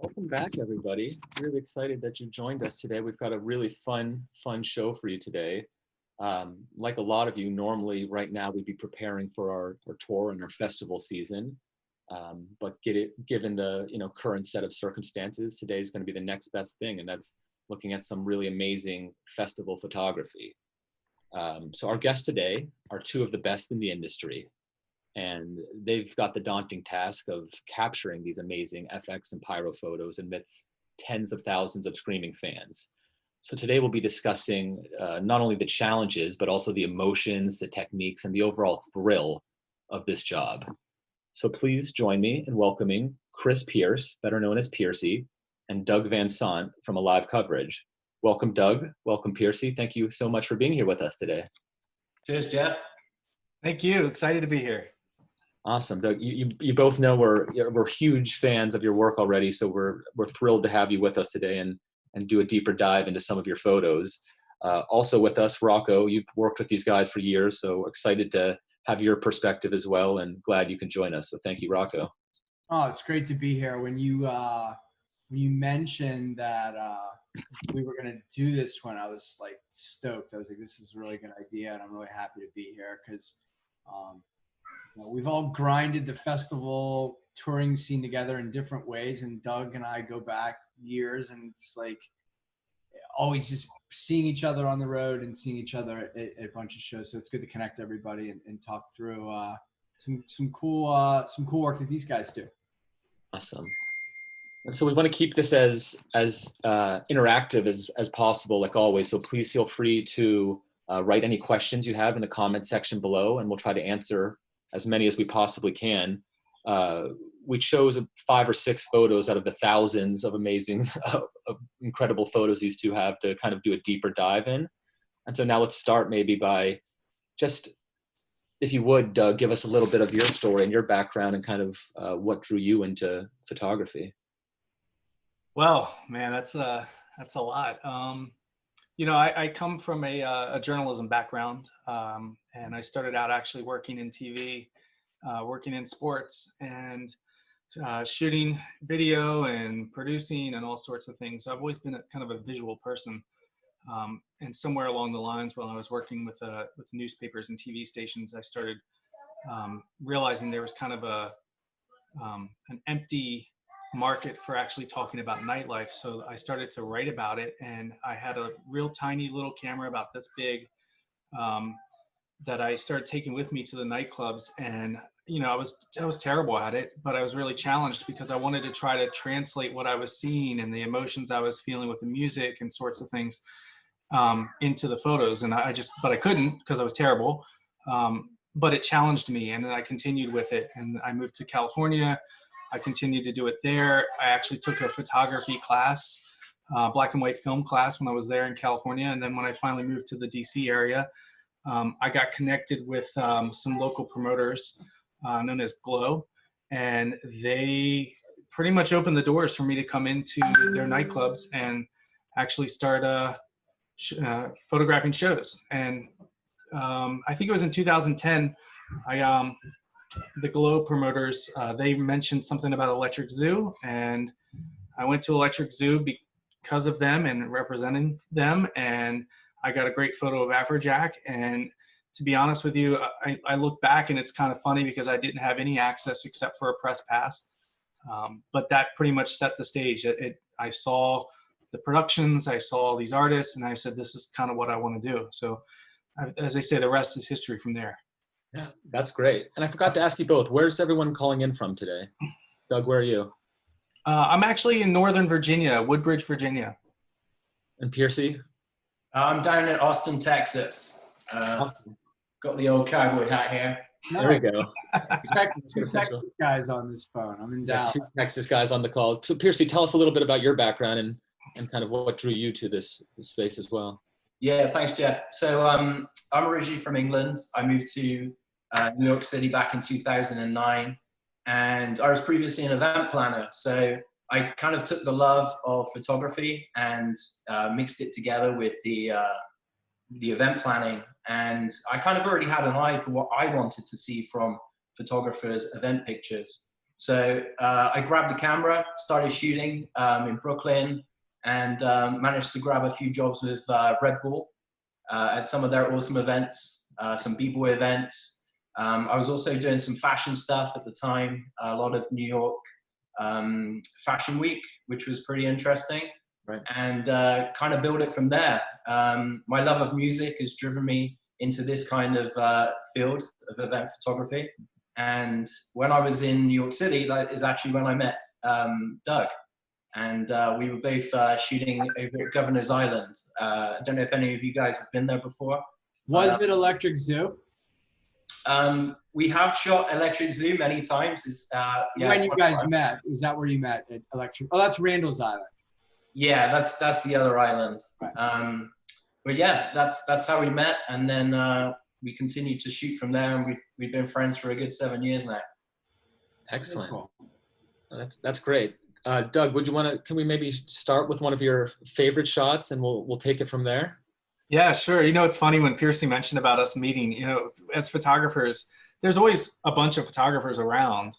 Welcome back, everybody. Really excited that you joined us today. We've got a really fun show for you today. Like a lot of you, normally right now we'd be preparing for our tour and our festival season. But given the current set of circumstances, today is going to be the next best thing, and that's looking at some really amazing festival photography. So our guests today are two of the best in the industry, and they've got the daunting task of capturing these amazing FX and pyro photos amidst tens of thousands of screaming fans. So today we'll be discussing not only the challenges, but also the emotions, the techniques, and the overall thrill of this job. So please join me in welcoming Chris Pierce, better known as Piercy, and Doug Van Sant from Alive Coverage. Welcome, Doug. Welcome, Piercy. Thank you so much for being here with us today. Cheers, Jeff. Thank you. Excited to be here. Awesome, Doug. You both know we're huge fans of your work already, so we're thrilled to have you with us today and do a deeper dive into some of your photos. Also with us, Rocco. You've worked with these guys for years, so excited to have your perspective as well, and glad you can join us. So thank you, Rocco. Oh, it's great to be here. When you mentioned that we were going to do this one, I was like stoked. I was like, this is a really good idea, and I'm really happy to be here because we've all grinded the festival touring scene together in different ways, and Doug and I go back years, and it's like always just seeing each other on the road and seeing each other at a bunch of shows. So it's good to connect everybody and talk through some cool work that these guys do. Awesome. And so we want to keep this as interactive as possible, like always. So please feel free to write any questions you have in the comment section below, and we'll try to answer as many as we possibly can. We chose 5 or 6 photos out of the thousands of amazing, incredible photos these two have to kind of do a deeper dive in. And so now let's start maybe by just, if you would, Doug, give us a little bit of your story and your background and kind of what drew you into photography. Well, man, that's a lot. I come from a journalism background, and I started out actually working in TV, working in sports, and shooting video and producing and all sorts of things. So I've always been kind of a visual person. And somewhere along the lines, when I was working with newspapers and TV stations, I started realizing there was kind of an empty market for actually talking about nightlife. So I started to write about it, and I had a real tiny little camera about this big that I started taking with me to the nightclubs. And I was terrible at it, but I was really challenged because I wanted to try to translate what I was seeing and the emotions I was feeling with the music and sorts of things into the photos. And but I couldn't because I was terrible. But it challenged me, and then I continued with it. And I moved to California. I continued to do it there. I actually took a photography class, black and white film class, when I was there in California. And then when I finally moved to the DC area, I got connected with some local promoters known as Glow, and they pretty much opened the doors for me to come into their nightclubs and actually start photographing shows. And I think it was in 2010, the Glow promoters, they mentioned something about Electric Zoo, and I went to Electric Zoo because of them and representing them, and I got a great photo of Afrojack. And to be honest with you, I look back and it's kind of funny because I didn't have any access except for a press pass, but that pretty much set the stage. I saw the productions, I saw these artists, and I said, this is kind of what I want to do. So as I say, the rest is history from there. Yeah, that's great. And I forgot to ask you both, where's everyone calling in from today? Doug, where are you? I'm actually in Northern Virginia, Woodbridge, Virginia. And Piercy? I'm down in Austin, Texas. Got the old cowboy hat here. There we go. Two Texas guys on this phone. I'm in Dallas. 2 Texas guys on the call. So Piercy, tell us a little bit about your background and kind of what drew you to this space as well. Yeah, thanks, Jeff. So I'm originally from England. I moved to New York City back in 2009, and I was previously an event planner. So I kind of took the love of photography and mixed it together with the event planning. And I kind of already had an eye for what I wanted to see from photographers' event pictures. So I grabbed the camera, started shooting in Brooklyn, and managed to grab a few jobs with Red Bull at some of their awesome events, some b-boy events. I was also doing some fashion stuff at the time, a lot of New York Fashion Week, which was pretty interesting. Right. And kind of build it from there. My love of music has driven me into this kind of field of event photography. And when I was in New York City, that is actually when I met Doug. And we were both shooting over at Governor's Island. I don't know if any of you guys have been there before. Was it Electric Zoo? We have shot Electric Zoo many times. Yeah, when you guys met, is that where you met at Electric? Oh, that's Randall's Island. Yeah, that's the other island. Right. But yeah, that's how we met, and then we continued to shoot from there, and we've been friends for a good 7 years now. Excellent. Cool. That's great. Doug, can we maybe start with one of your favorite shots, and we'll take it from there? Yeah, sure. You know, it's funny when Piercy mentioned about us meeting, you know, as photographers, there's always a bunch of photographers around,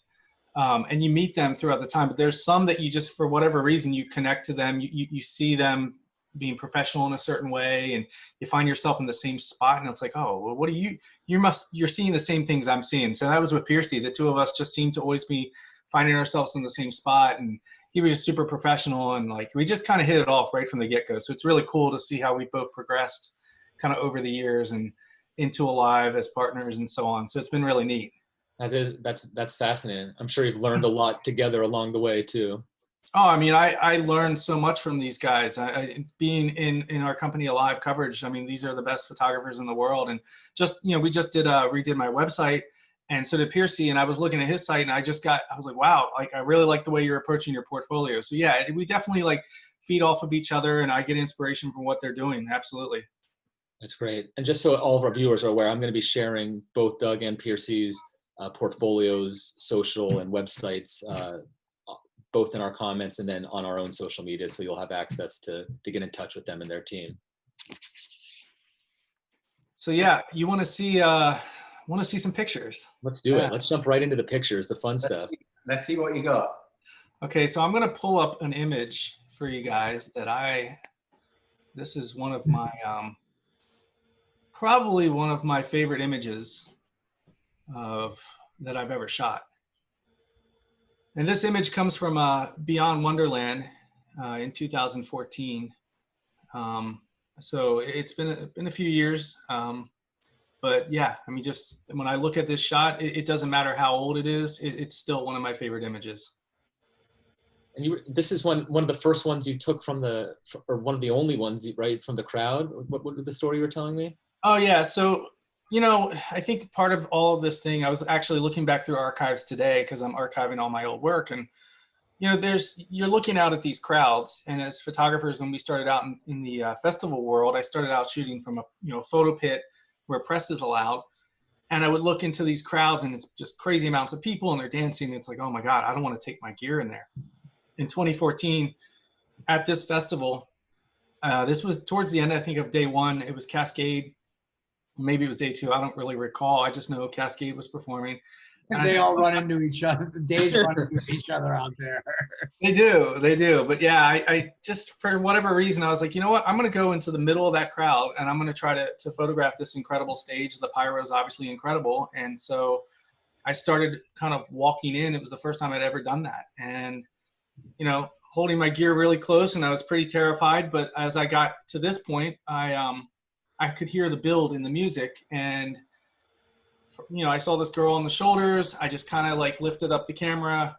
and you meet them throughout the time, but there's some that you just, for whatever reason, you connect to them, you see them being professional in a certain way, and you find yourself in the same spot, and it's like, oh, well, what are you're seeing the same things I'm seeing. So that was with Piercy. The two of us just seemed to always be finding ourselves in the same spot, and he was just super professional, and like we just kind of hit it off right from the get-go. So it's really cool to see how we both progressed kind of over the years and into Alive as partners and so on. So it's been really neat. That's fascinating. I'm sure you've learned a lot together along the way too. Oh, I mean, I learned so much from these guys. Being in our company Alive coverage, I mean, these are the best photographers in the world. And just, you know, we just redid my website, and so did Piercy, and I was looking at his site, and I was like, wow, like I really like the way you're approaching your portfolio. So yeah, we definitely like feed off of each other, and I get inspiration from what they're doing. Absolutely. That's great. And just so all of our viewers are aware, I'm going to be sharing both Doug and Piercy's portfolios, social and websites, both in our comments and then on our own social media. So you'll have access to get in touch with them and their team. So yeah, you want to see some pictures? Let's do it. Let's jump right into the pictures, the fun stuff. Let's see what you got. Okay, so I'm going to pull up an image for you guys this is one of my, probably one of my favorite images that I've ever shot. And this image comes from Beyond Wonderland in 2014. So it's been a few years. But yeah, I mean, just when I look at this shot, it doesn't matter how old it is, it's still one of my favorite images. And this is one of the first ones you took or one of the only ones, right, from the crowd? What was the story you were telling me? Oh yeah, so, you know, I think part of all of this thing, I was actually looking back through archives today because I'm archiving all my old work, and you know, you're looking out at these crowds, and as photographers, when we started out in the festival world, I started out shooting from a photo pit where press is allowed, and I would look into these crowds, and it's just crazy amounts of people, and they're dancing. And it's like, oh my God, I don't want to take my gear in there. In 2014, at this festival, this was towards the end, I think, of day one. It was Cascade. Maybe it was day two. I don't really recall. I just know Cascade was performing. And they all run into each other. The days run into each other out there. They do. But yeah, I just, for whatever reason, I was like, you know what? I'm going to go into the middle of that crowd, and I'm going to try to photograph this incredible stage. The pyro is obviously incredible. And so I started kind of walking in. It was the first time I'd ever done that. And, you know, holding my gear really close, and I was pretty terrified. But as I got to this point, I could hear the build in the music, and you know, I saw this girl on the shoulders. I just kind of like lifted up the camera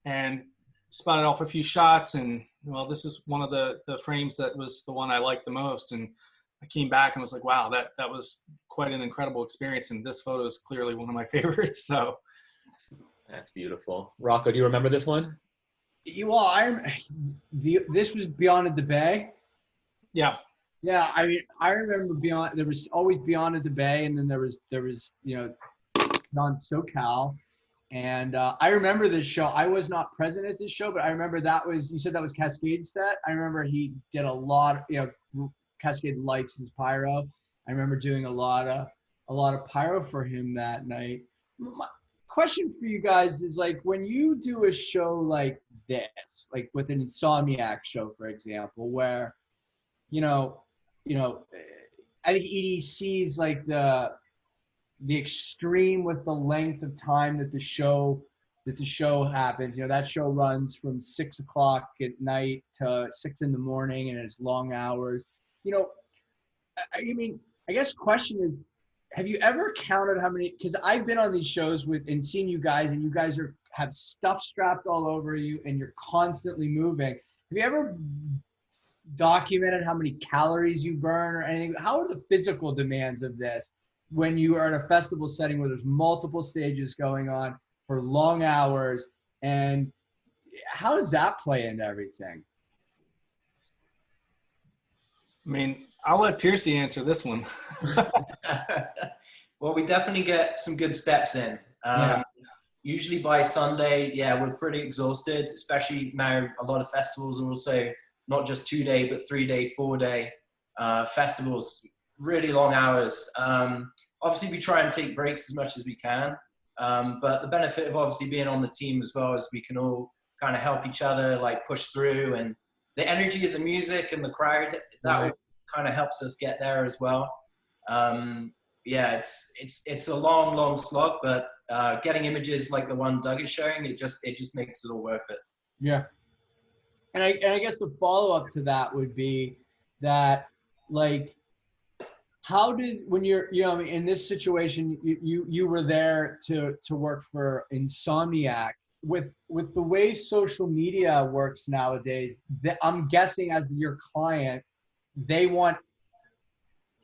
and spotted off a few shots, and well, this is one of the frames that was the one I liked the most. And I came back and was like, wow, that was quite an incredible experience, and this photo is clearly one of my favorites. So that's beautiful. Rocco, do you remember this one? This was Beyond the Bay. Yeah. Yeah, I mean, I remember there was always Beyond at the Bay, and then there was you know, Beyond SoCal, and I remember this show. I was not present at this show, but I remember you said that was Cascade's set. I remember he did a lot, you know, Cascade likes his pyro. I remember doing a lot of pyro for him that night. question for you guys is like when you do a show like this, like with an Insomniac show, for example, where, you know, I think EDC is like the extreme with the length of time that the show happens. You know, that show runs from 6 o'clock at night to 6 in the morning, and it's long hours. You know, I mean, I guess question is, have you ever counted how many? Because I've been on these shows with and seen you guys, and you guys have stuff strapped all over you, and you're constantly moving. Have you ever documented how many calories you burn or anything? How are the physical demands of this when you are at a festival setting where there's multiple stages going on for long hours, and how does that play into everything? I mean, I'll let Piercy answer this one. Well, we definitely get some good steps in. Usually by Sunday, yeah, we're pretty exhausted, especially now a lot of festivals are also not just 2-day, but 3-day, 4-day festivals, really long hours. Obviously, we try and take breaks as much as we can. But the benefit of obviously being on the team as well is we can all kind of help each other, like push through, and the energy of the music and the crowd, that kind of helps us get there as well. Yeah, it's a long slog, but getting images like the one Doug is showing, it just makes it all worth it. Yeah. And I guess the follow-up to that would be that, like, how does, when you're, you know, in this situation, you were there to work for Insomniac, with the way social media works nowadays, I'm guessing as your client, they want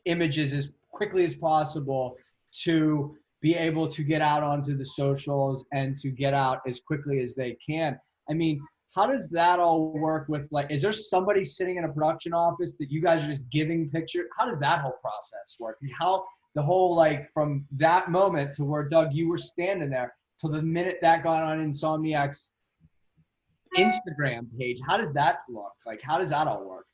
images as quickly as possible to be able to get out onto the socials and to get out as quickly as they can. I mean, how does that all work with, like, is there somebody sitting in a production office that you guys are just giving pictures? How does that whole process work? And how the whole, like, from that moment to where, Doug, you were standing there till the minute that got on Insomniac's Instagram page, how does that look? Like, how does that all work?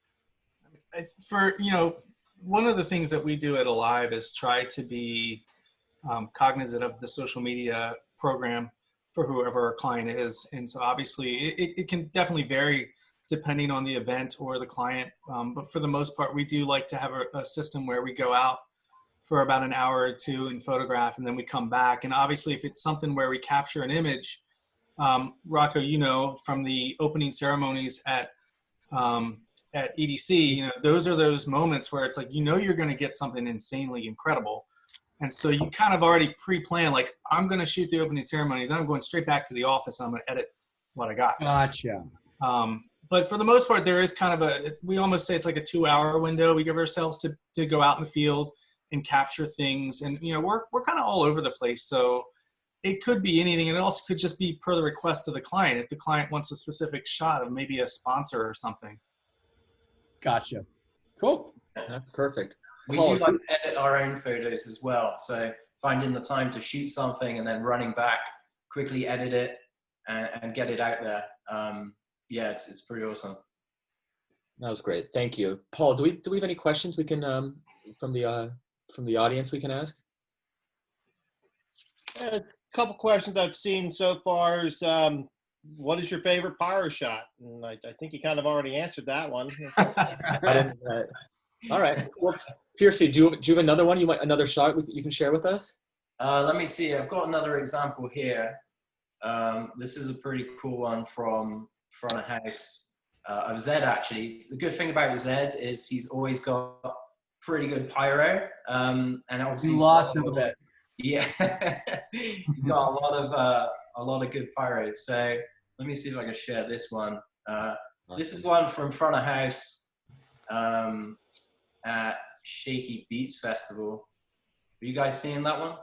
For, you know, one of the things that we do at Alive is try to be cognizant of the social media program for whoever our client is. And so obviously it can definitely vary depending on the event or the client. But for the most part, we do like to have a system where we go out for about an hour or two and photograph, and then we come back. And obviously if it's something where we capture an image, Rocco, you know, from the opening ceremonies at EDC, you know, those are those moments where it's like, you know, you're going to get something insanely incredible. And so you kind of already pre-plan, like, I'm going to shoot the opening ceremony, then I'm going straight back to the office, and I'm going to edit what I got. Gotcha. But for the most part, there is kind of we almost say it's like a 2-hour window we give ourselves to go out in the field and capture things. And, you know, we're kind of all over the place. So it could be anything. And it also could just be per the request of the client. If the client wants a specific shot of maybe a sponsor or something. Gotcha. Cool. That's perfect. We do like to edit our own photos as well. So finding the time to shoot something and then running back, quickly edit it and get it out there. Yeah, it's pretty awesome. That was great. Thank you. Paul, do we have any questions we can from the audience we can ask? A couple questions I've seen so far is what is your favorite pyro shot? And I think you kind of already answered that one. All right. Well, Piercy, do you have another one? Another shot you can share with us? Let me see. I've got another example here. This is a pretty cool one from front of house of Zed, actually. The good thing about Zed is he's always got pretty good pyro. And obviously Lots of it. Yeah. He's got a lot of good pyro. So let me see if I can share this one. This is one from front of house at Shaky Beats Festival. Are you guys seeing that one?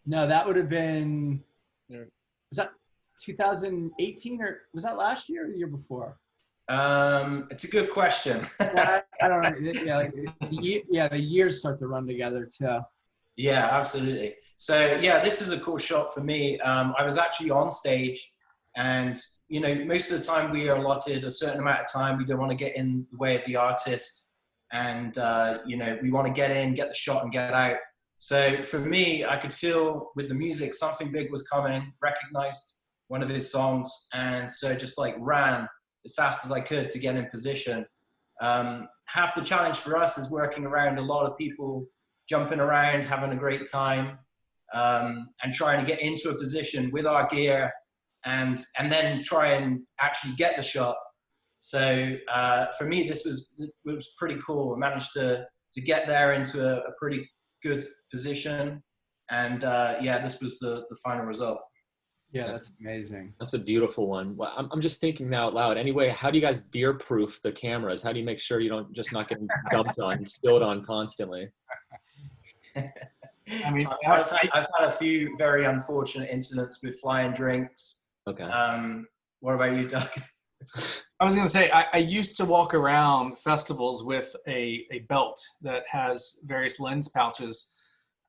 No, that would have been, was that 2018 or was that last year or the year before? It's a good question. I don't know. Yeah, the years start to run together too. Yeah, absolutely. So yeah, this is a cool shot for me. I was actually on stage, and you know, most of the time we are allotted a certain amount of time. We don't want to get in the way of the artist, and you know, we want to get in, get the shot, and get out. So for me, I could feel with the music, something big was coming, recognized one of his songs. And so just like ran as fast as I could to get in position. Half the challenge for us is working around a lot of people, jumping around, having a great time, and trying to get into a position with our gear and then try and actually get the shot. So for me, this was pretty cool. I managed to get there into a pretty good position. And yeah, this was the final result. Yeah, that's amazing. That's a beautiful one. Well, I'm just thinking now out loud. Anyway, how do you guys beer proof the cameras? How do you make sure you don't just not get dumped on, spilled on constantly? I mean, I've had a few very unfortunate incidents with flying drinks. Okay. What about you, Doug? I was going to say, I used to walk around festivals with a belt that has various lens pouches.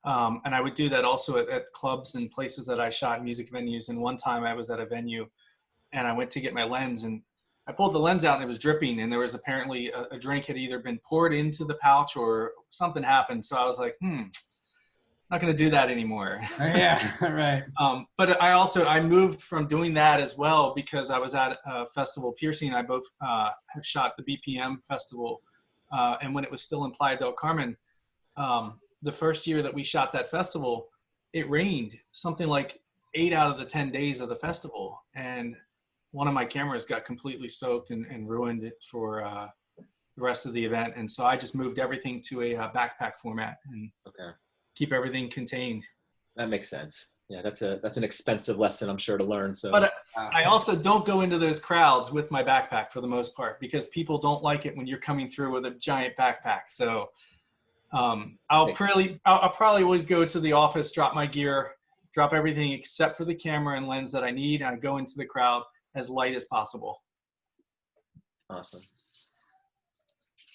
And I would do that also at clubs and places that I shot, music venues. And one time I was at a venue and I went to get my lens and I pulled the lens out and it was dripping. And there was apparently a drink had either been poured into the pouch or something happened. So I was like, not going to do that anymore. Yeah, right. But I moved from doing that as well because I was at a festival. Piercy and I both have shot the BPM festival. And when it was still in Playa del Carmen, the first year that we shot that festival, it rained something like 8 out of the 10 days of the festival. And one of my cameras got completely soaked and ruined it for the rest of the event. And so I just moved everything to a backpack format and keep everything contained. That makes sense. Yeah, that's an expensive lesson, I'm sure, to learn. So, but I also don't go into those crowds with my backpack for the most part because people don't like it when you're coming through with a giant backpack. So I'll probably always go to the office, drop my gear, drop everything except for the camera and lens that I need. And I go into the crowd as light as possible. Awesome.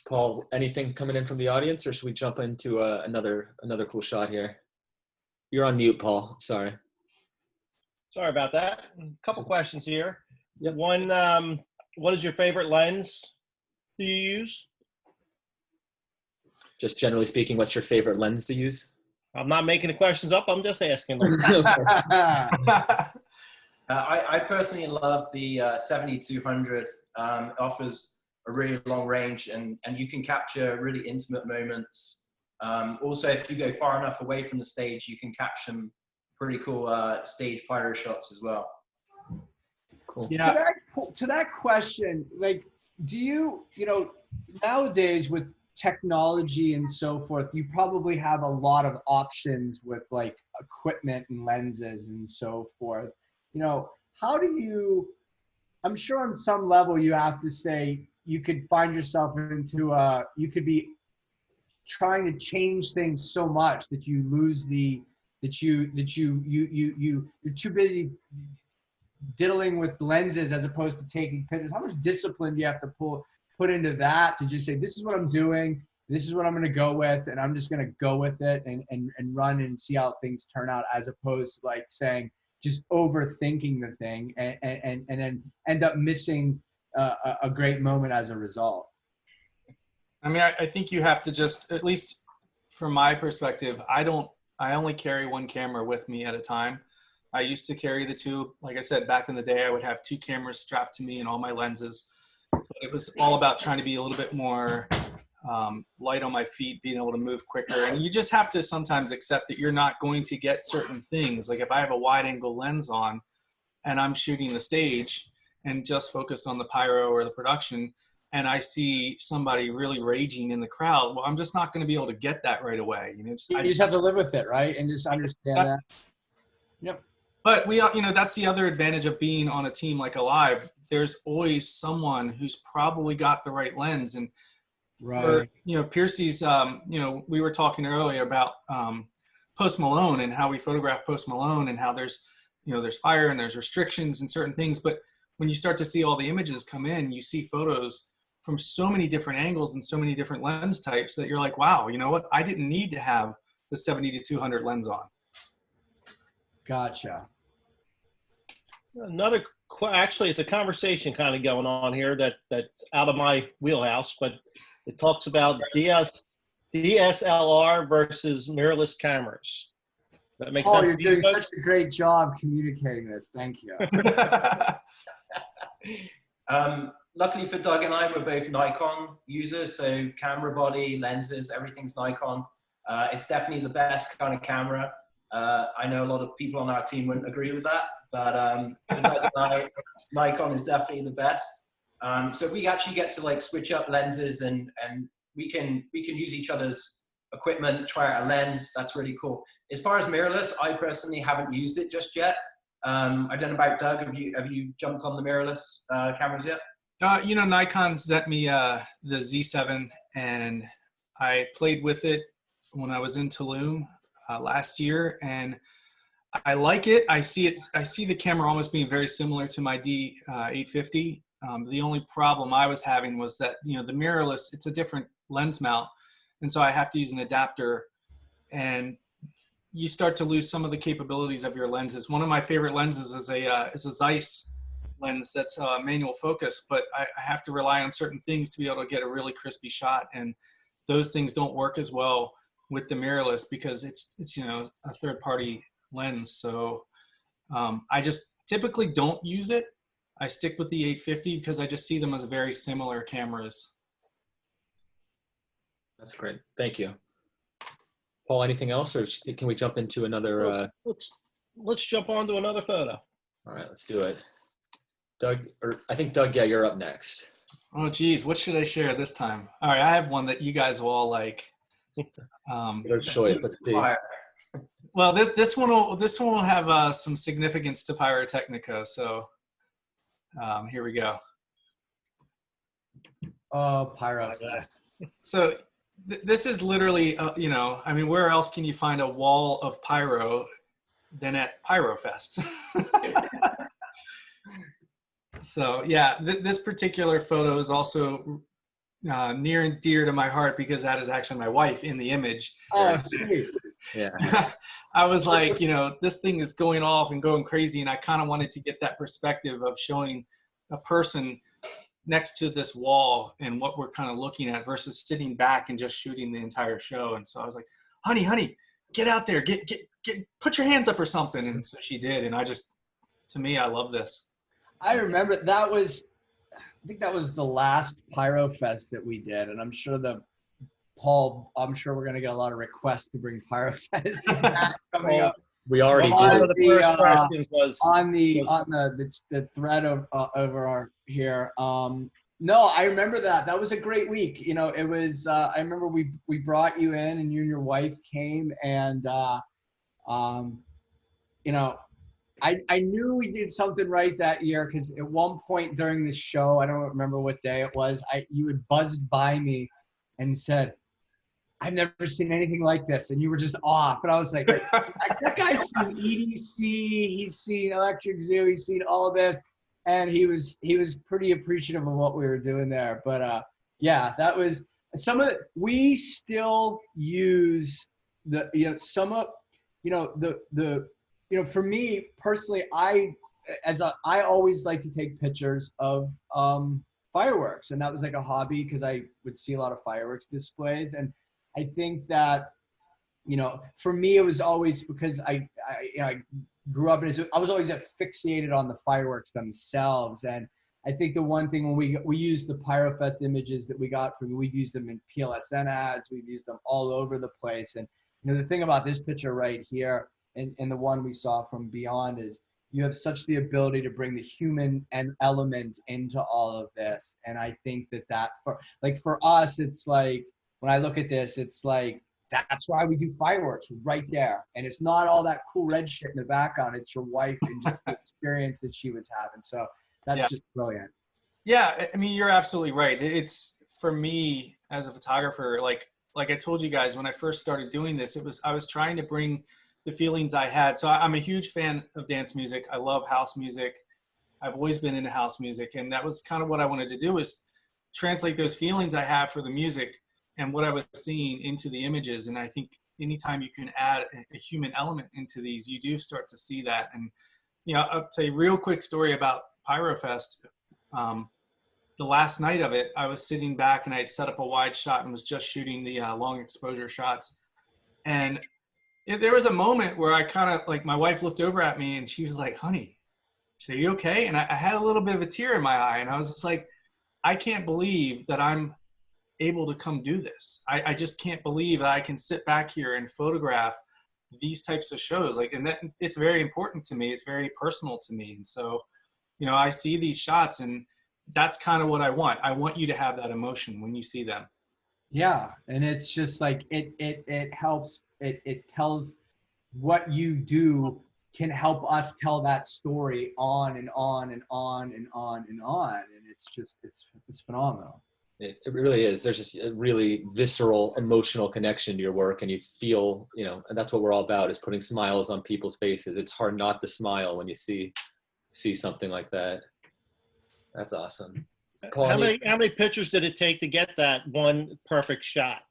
Paul, anything coming in from the audience, or should we jump into another cool shot here? You're on mute, Paul. Sorry. Sorry about that. A couple questions here. Yep. One, what is your favorite lens do you use? Just generally speaking, what's your favorite lens to use? I'm not making the questions up. I'm just asking them. I personally love the 7200. It offers a really long range and you can capture really intimate moments. Also, if you go far enough away from the stage, you can catch some pretty cool stage pyro shots as well. Cool. Yeah. To that question, like, do you nowadays with technology and so forth, you probably have a lot of options with like equipment and lenses and so forth. How do you, I'm sure on some level you have to say, you could find yourself into you could be trying to change things so much that you lose you're too busy diddling with lenses as opposed to taking pictures. How much discipline do you have to put into that to just say, this is what I'm doing, this is what I'm going to go with, and I'm just going to go with it and run and see how things turn out, as opposed to like saying, just overthinking the thing and then end up missing a great moment as a result. I mean, I think you have to just, at least from my perspective, I only carry one camera with me at a time. I used to carry the two. Like I said, back in the day, I would have two cameras strapped to me and all my lenses. But it was all about trying to be a little bit more light on my feet, being able to move quicker. And you just have to sometimes accept that you're not going to get certain things. Like if I have a wide angle lens on and I'm shooting the stage and just focused on the pyro or the production, and I see somebody really raging in the crowd, well, I'm just not going to be able to get that right away. You just have to live with it, right? And just understand that. Yep. But that's the other advantage of being on a team like Alive. There's always someone who's probably got the right lens. And right. For, Piercy's, we were talking earlier about Post Malone and how we photograph Post Malone and how there's fire and there's restrictions and certain things. But when you start to see all the images come in, you see photos from so many different angles and so many different lens types that you're like, wow, you know what? I didn't need to have the 70-200 lens on. Gotcha. Actually, it's a conversation kind of going on here that's out of my wheelhouse, but it talks about DSLR versus mirrorless cameras. That makes Paul, sense you're to you doing folks? such a great job communicating this. Thank you. Luckily for Doug and I, we're both Nikon users, so camera body, lenses, everything's Nikon. It's definitely the best kind of camera. I know a lot of people on our team wouldn't agree with that, but for Doug and I, Nikon is definitely the best. So we actually get to like switch up lenses, and we can use each other's equipment, try out a lens. That's really cool. As far as mirrorless, I personally haven't used it just yet. I don't know about Doug. Have you jumped on the mirrorless cameras yet? You know, Nikon sent me the Z7, and I played with it when I was in Tulum last year, and I like it. I see the camera almost being very similar to my D850. The only problem I was having was that, you know, the mirrorless, it's a different lens mount, and so I have to use an adapter, and you start to lose some of the capabilities of your lenses. One of my favorite lenses is a Zeiss lens that's manual focus, but I have to rely on certain things to be able to get a really crispy shot, and those things don't work as well with the mirrorless because it's you know, a third-party lens. So I just typically don't use it. I stick with the 850 because I just see them as very similar cameras. That's great. Thank you. Paul, anything else, or can we jump into another? Let's jump on to another photo. All right, let's do it. Doug, or I think Doug, yeah, you're up next. Oh, geez, what should I share this time? All right, I have one that you guys will all like. There's choice. Let's see. Well, this one will have some significance to Pyrotecnico. So here we go. Oh, Pyro. So this is literally, you know, I mean, where else can you find a wall of pyro than at Pyrofest? So yeah, this particular photo is also near and dear to my heart because that is actually my wife in the image. Oh, sweet. Yeah. I was like, you know, this thing is going off and going crazy, and I kind of wanted to get that perspective of showing a person next to this wall and what we're kind of looking at versus sitting back and just shooting the entire show. And so I was like, honey, get out there, get, put your hands up or something. And so she did. And to me, I love this. I remember I think that was the last Pyro Fest that we did. And I'm sure I'm sure we're going to get a lot of requests to bring Pyro Fest back coming up. We already did. One of the first questions was on the thread over here. No, I remember that. That was a great week. You know, it was. I remember we brought you in, and you and your wife came, and you know, I knew we did something right that year because at one point during the show, I don't remember what day it was. You had buzzed by me and said, I've never seen anything like this. And you were just off. And I was like, that guy's seen EDC, he's seen Electric Zoo, he's seen all of this. And he was pretty appreciative of what we were doing there. But yeah, that was some of we still use for me personally, I always like to take pictures of fireworks. And that was like a hobby because I would see a lot of fireworks displays. And I think that, you know, for me, it was always because I grew up I was always fixated on the fireworks themselves. And I think the one thing when we used the Pyrofest images that we got we've used them in PLSN ads, we've used them all over the place. And, you know, the thing about this picture right here and the one we saw from Beyond is you have such the ability to bring the human element into all of this. And I think that for us, it's like, when I look at this, it's like, that's why we do fireworks right there. And it's not all that cool red shit in the background. It's your wife and just the experience that she was having. So that's just brilliant. Yeah, I mean, you're absolutely right. It's, for me as a photographer, like I told you guys, when I first started doing this, I was trying to bring the feelings I had. So I'm a huge fan of dance music. I love house music. I've always been into house music. And that was kind of what I wanted to do, is translate those feelings I have for the music and what I was seeing into the images. And I think anytime you can add a human element into these, you do start to see that. And, you know, I'll tell you a real quick story about Pyrofest. the last night of it, I was sitting back and I had set up a wide shot and was just shooting the long exposure shots. And there was a moment where I kind of like, my wife looked over at me and she was like, honey, she said, are you okay? And I had a little bit of a tear in my eye, and I was just like, I can't believe that I'm able to come do this. I just can't believe that I can sit back here and photograph these types of shows. Like, and that, it's very important to me. It's very personal to me. And so, you know, I see these shots and that's kind of what I want. I want you to have that emotion when you see them. Yeah. And it's just like, it helps. It tells what you do can help us tell that story on and on and on and on and on. And it's just, it's phenomenal. It really is. There's just a really visceral, emotional connection to your work, and you feel, you know, and that's what we're all about, is putting smiles on people's faces. It's hard not to smile when you see something like that. That's awesome. Paul, How many pictures did it take to get that one perfect shot?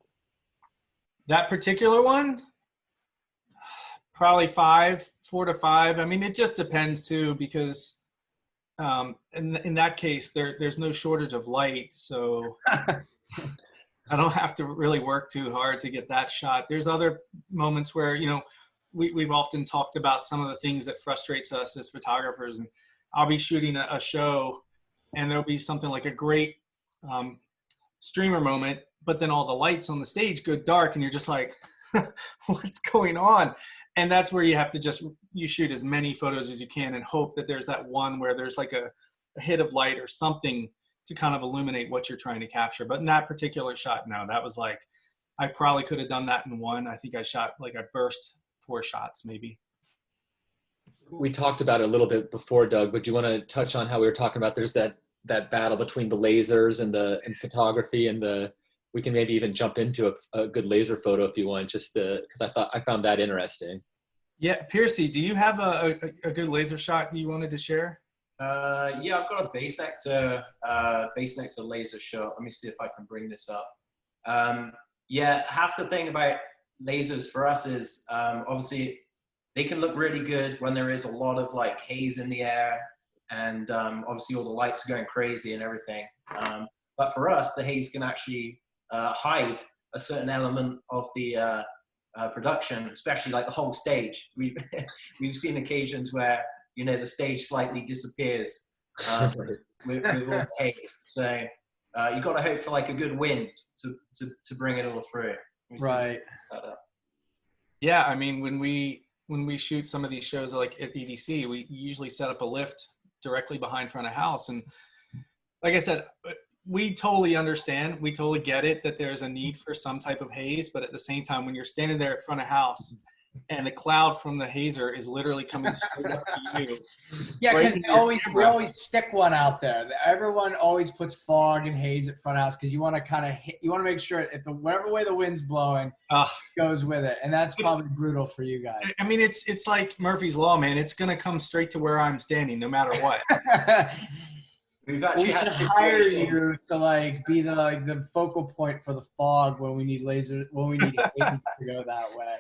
That particular one, probably 4 to 5. I mean, it just depends too, because in that case, there's no shortage of light, so I don't have to really work too hard to get that shot. There's other moments where, you know, we've often talked about some of the things that frustrates us as photographers, and I'll be shooting a show and there'll be something like a great streamer moment, but then all the lights on the stage go dark and you're just like, what's going on? And that's where you have to you shoot as many photos as you can and hope that there's that one where there's like a hit of light or something to kind of illuminate what you're trying to capture. But in that particular shot, no, that was like, I probably could have done that in one. I think I burst 4 shots maybe. we talked about it a little bit before, Doug, but do you want to touch on how we were talking about there's that battle between the lasers and photography, and we can maybe even jump into a good laser photo if you want, just because I found that interesting. Yeah, Piercy, do you have a good laser shot you wanted to share? Yeah, I've got a base nectar laser shot. Let me see if I can bring this up. Yeah, half the thing about lasers for us is obviously they can look really good when there is a lot of like haze in the air, and obviously all the lights are going crazy and everything. But for us, the haze can actually hide a certain element of the production, especially like the whole stage. We've seen occasions where, you know, the stage slightly disappears with all haze. So you've got to hope for like a good wind to bring it all through. Right. Yeah, I mean, when we shoot some of these shows like at EDC, we usually set up a lift directly behind front of house. And like I said, we totally understand, we totally get it that there's a need for some type of haze, but at the same time, when you're standing there at front of house and the cloud from the hazer is literally coming straight up to you. Yeah, because we always stick one out there. Everyone always puts fog and haze at front of house because you want to make sure if whatever way the wind's blowing goes with it, and that's probably brutal for you guys. I mean, it's like Murphy's Law, man. It's gonna come straight to where I'm standing, no matter what. We should hire you to like be the focal point for the fog when we need haze to go that way.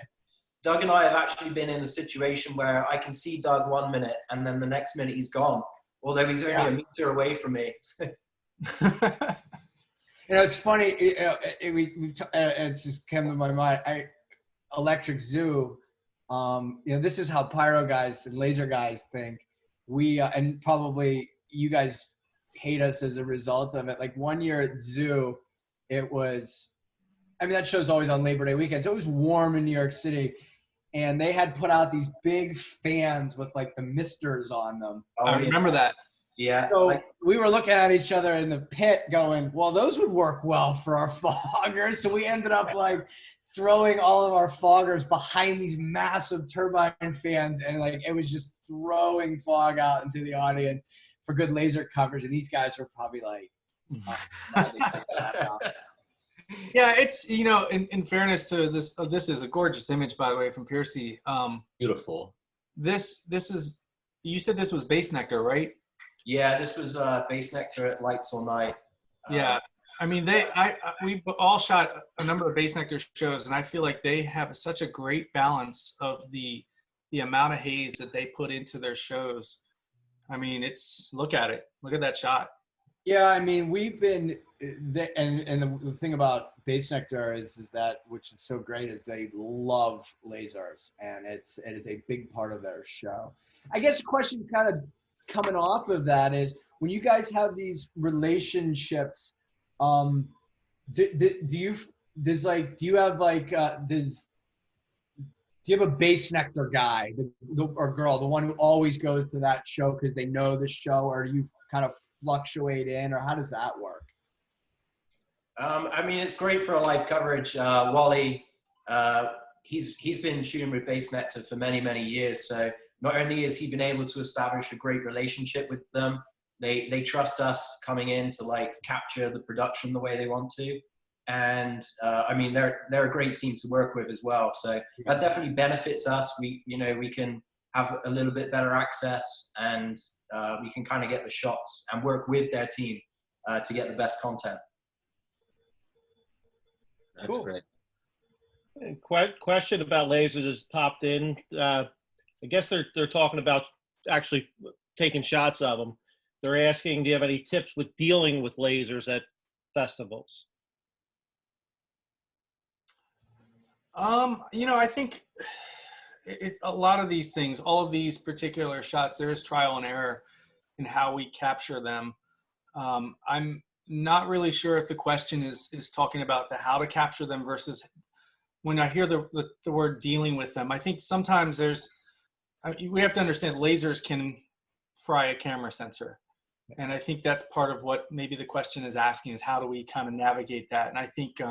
Doug and I have actually been in a situation where I can see Doug 1 minute and then the next minute he's gone, although he's only a meter away from me. You know, it's funny. It just came to my mind. Electric Zoo. You know, this is how pyro guys and laser guys think. And probably you guys hate us as a result of it. Like 1 year at Zoo, it was. I mean, that show's always on Labor Day weekend, so it was warm in New York City. And they had put out these big fans with like the misters on them. Oh, I remember that. Yeah. So we were looking at each other in the pit going, well, those would work well for our foggers. So we ended up like throwing all of our foggers behind these massive turbine fans. And like, it was just throwing fog out into the audience for good laser coverage. And these guys were probably like, yeah, it's, you know, in fairness to this, this is a gorgeous image, by the way, from Piercy. Beautiful. This is, you said this was Base Nectar, right? Yeah, this was Base Nectar at Lights All Night. Yeah, I mean, we all shot a number of Base Nectar shows, and I feel like they have such a great balance of the amount of haze that they put into their shows. I mean, look at that shot. Yeah, I mean, we've been, the thing about Base Nectar is that, which is so great, is they love lasers, and it is a big part of their show. I guess the question kind of coming off of that is, when you guys have these relationships, do you do you have do you have a Base Nectar guy, or girl, the one who always goes to that show because they know the show, or do you kind of fluctuate in, or how does that work? I mean, it's great for our live coverage. Wally, he's been shooting with Base Nectar for many, many years. So not only has he been able to establish a great relationship with them, they trust us coming in to like capture the production the way they want to. And I mean, they're a great team to work with as well. So that definitely benefits us. We can have a little bit better access, and we can kind of get the shots and work with their team to get the best content. That's Cool. great. And question about lasers has popped in. I guess they're talking about actually taking shots of them. They're asking, do you have any tips with dealing with lasers at festivals? I think a lot of these things, all of these particular shots, there is trial and error in how we capture them. I'm not really sure if the question is talking about the how to capture them versus when I hear the word dealing with them. I think sometimes we have to understand lasers can fry a camera sensor. And I think that's part of what maybe the question is asking, is how do we kind of navigate that? And I think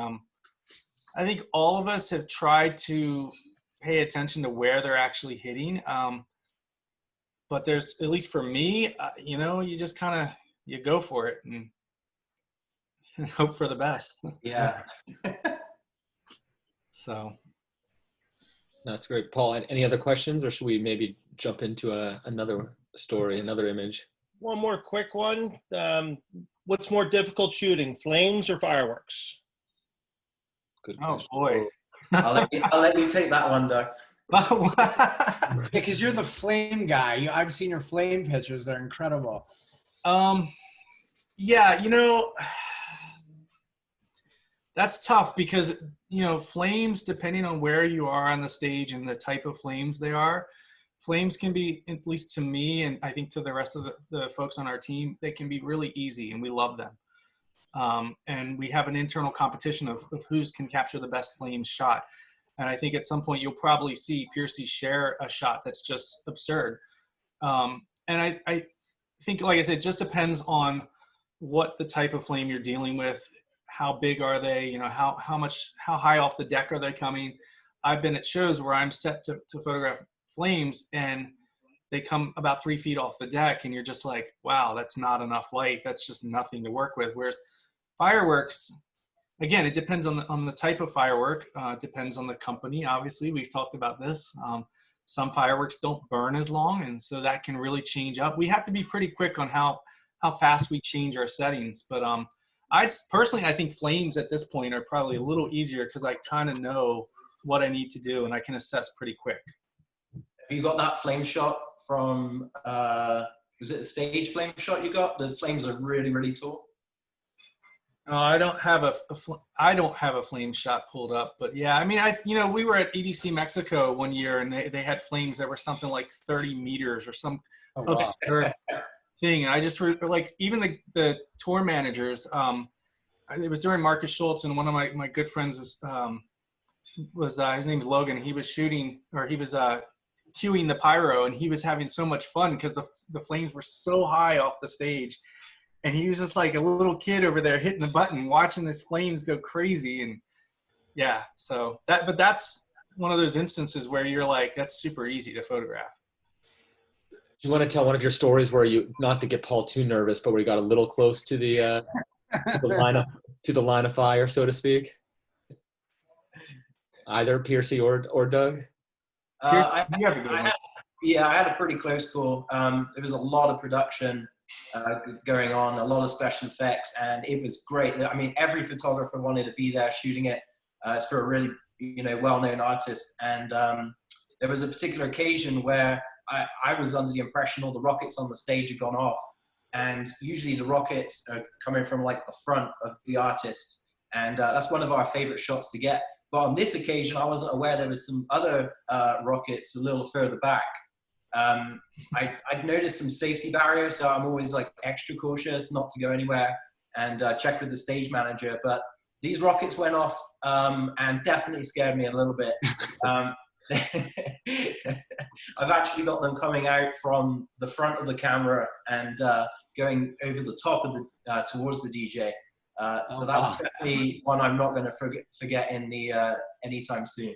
all of us have tried to pay attention to where they're actually hitting. But there's, at least for me, you just kind of, you go for it and hope for the best. Yeah. So. That's great. Paul, any other questions, or should we maybe jump into another story, another image? One more quick one. What's more difficult shooting, flames or fireworks? Good Oh question. boy. I'll let you take that one, Doug. Yeah, because you're the flame guy. I've seen your flame pictures; they're incredible. Yeah, that's tough because flames, depending on where you are on the stage and the type of flames they are, flames can be, at least to me, and I think to the rest of the folks on our team, they can be really easy, and we love them. And we have an internal competition of who can capture the best flame shot. And I think at some point you'll probably see Piercy share a shot that's just absurd. And I think, like I said, it just depends on what the type of flame you're dealing with. How big are they? How high off the deck are they coming? I've been at shows where I'm set to photograph flames, and they come about 3 feet off the deck, and you're just like, wow, that's not enough light. That's just nothing to work with. Whereas fireworks, again, it depends on the type of firework. It depends on the company. Obviously, we've talked about this. Some fireworks don't burn as long, and so that can really change up. We have to be pretty quick on how fast we change our settings. But I think flames at this point are probably a little easier because I kind of know what I need to do, and I can assess pretty quick. Have you got that flame shot from, was it a stage flame shot you got? The flames are really, really tall. I don't have a flame shot pulled up, but yeah, I mean, we were at EDC Mexico one year, and they had flames that were something like 30 meters or some absurd thing. And I just like, even the tour managers, it was during Marcus Schultz, and one of my good friends was his name's Logan. He was shooting, or he was cueing the pyro, and he was having so much fun because the flames were so high off the stage. And he was just like a little kid over there hitting the button, watching these flames go crazy. And yeah, so but that's one of those instances where you're like, that's super easy to photograph. Do you want to tell one of your stories where you, not to get Paul too nervous, but where you got a little close to the line of fire, so to speak? Either Piercy or Doug? I had a pretty close call. There was a lot of production going on, a lot of special effects, and it was great. I mean, every photographer wanted to be there shooting it. It's for a really, well-known artist. And there was a particular occasion where I was under the impression all the rockets on the stage had gone off. and usually the rockets are coming from like the front of the artist, and that's one of our favorite shots to get. But on this occasion, I wasn't aware there was some other rockets a little further back. I'd noticed some safety barriers, so I'm always like extra cautious not to go anywhere, and check with the stage manager. But these rockets went off and definitely scared me a little bit. I've actually got them coming out from the front of the camera and going over the top of the towards the DJ. So that's definitely one I'm not going to forget in the anytime soon.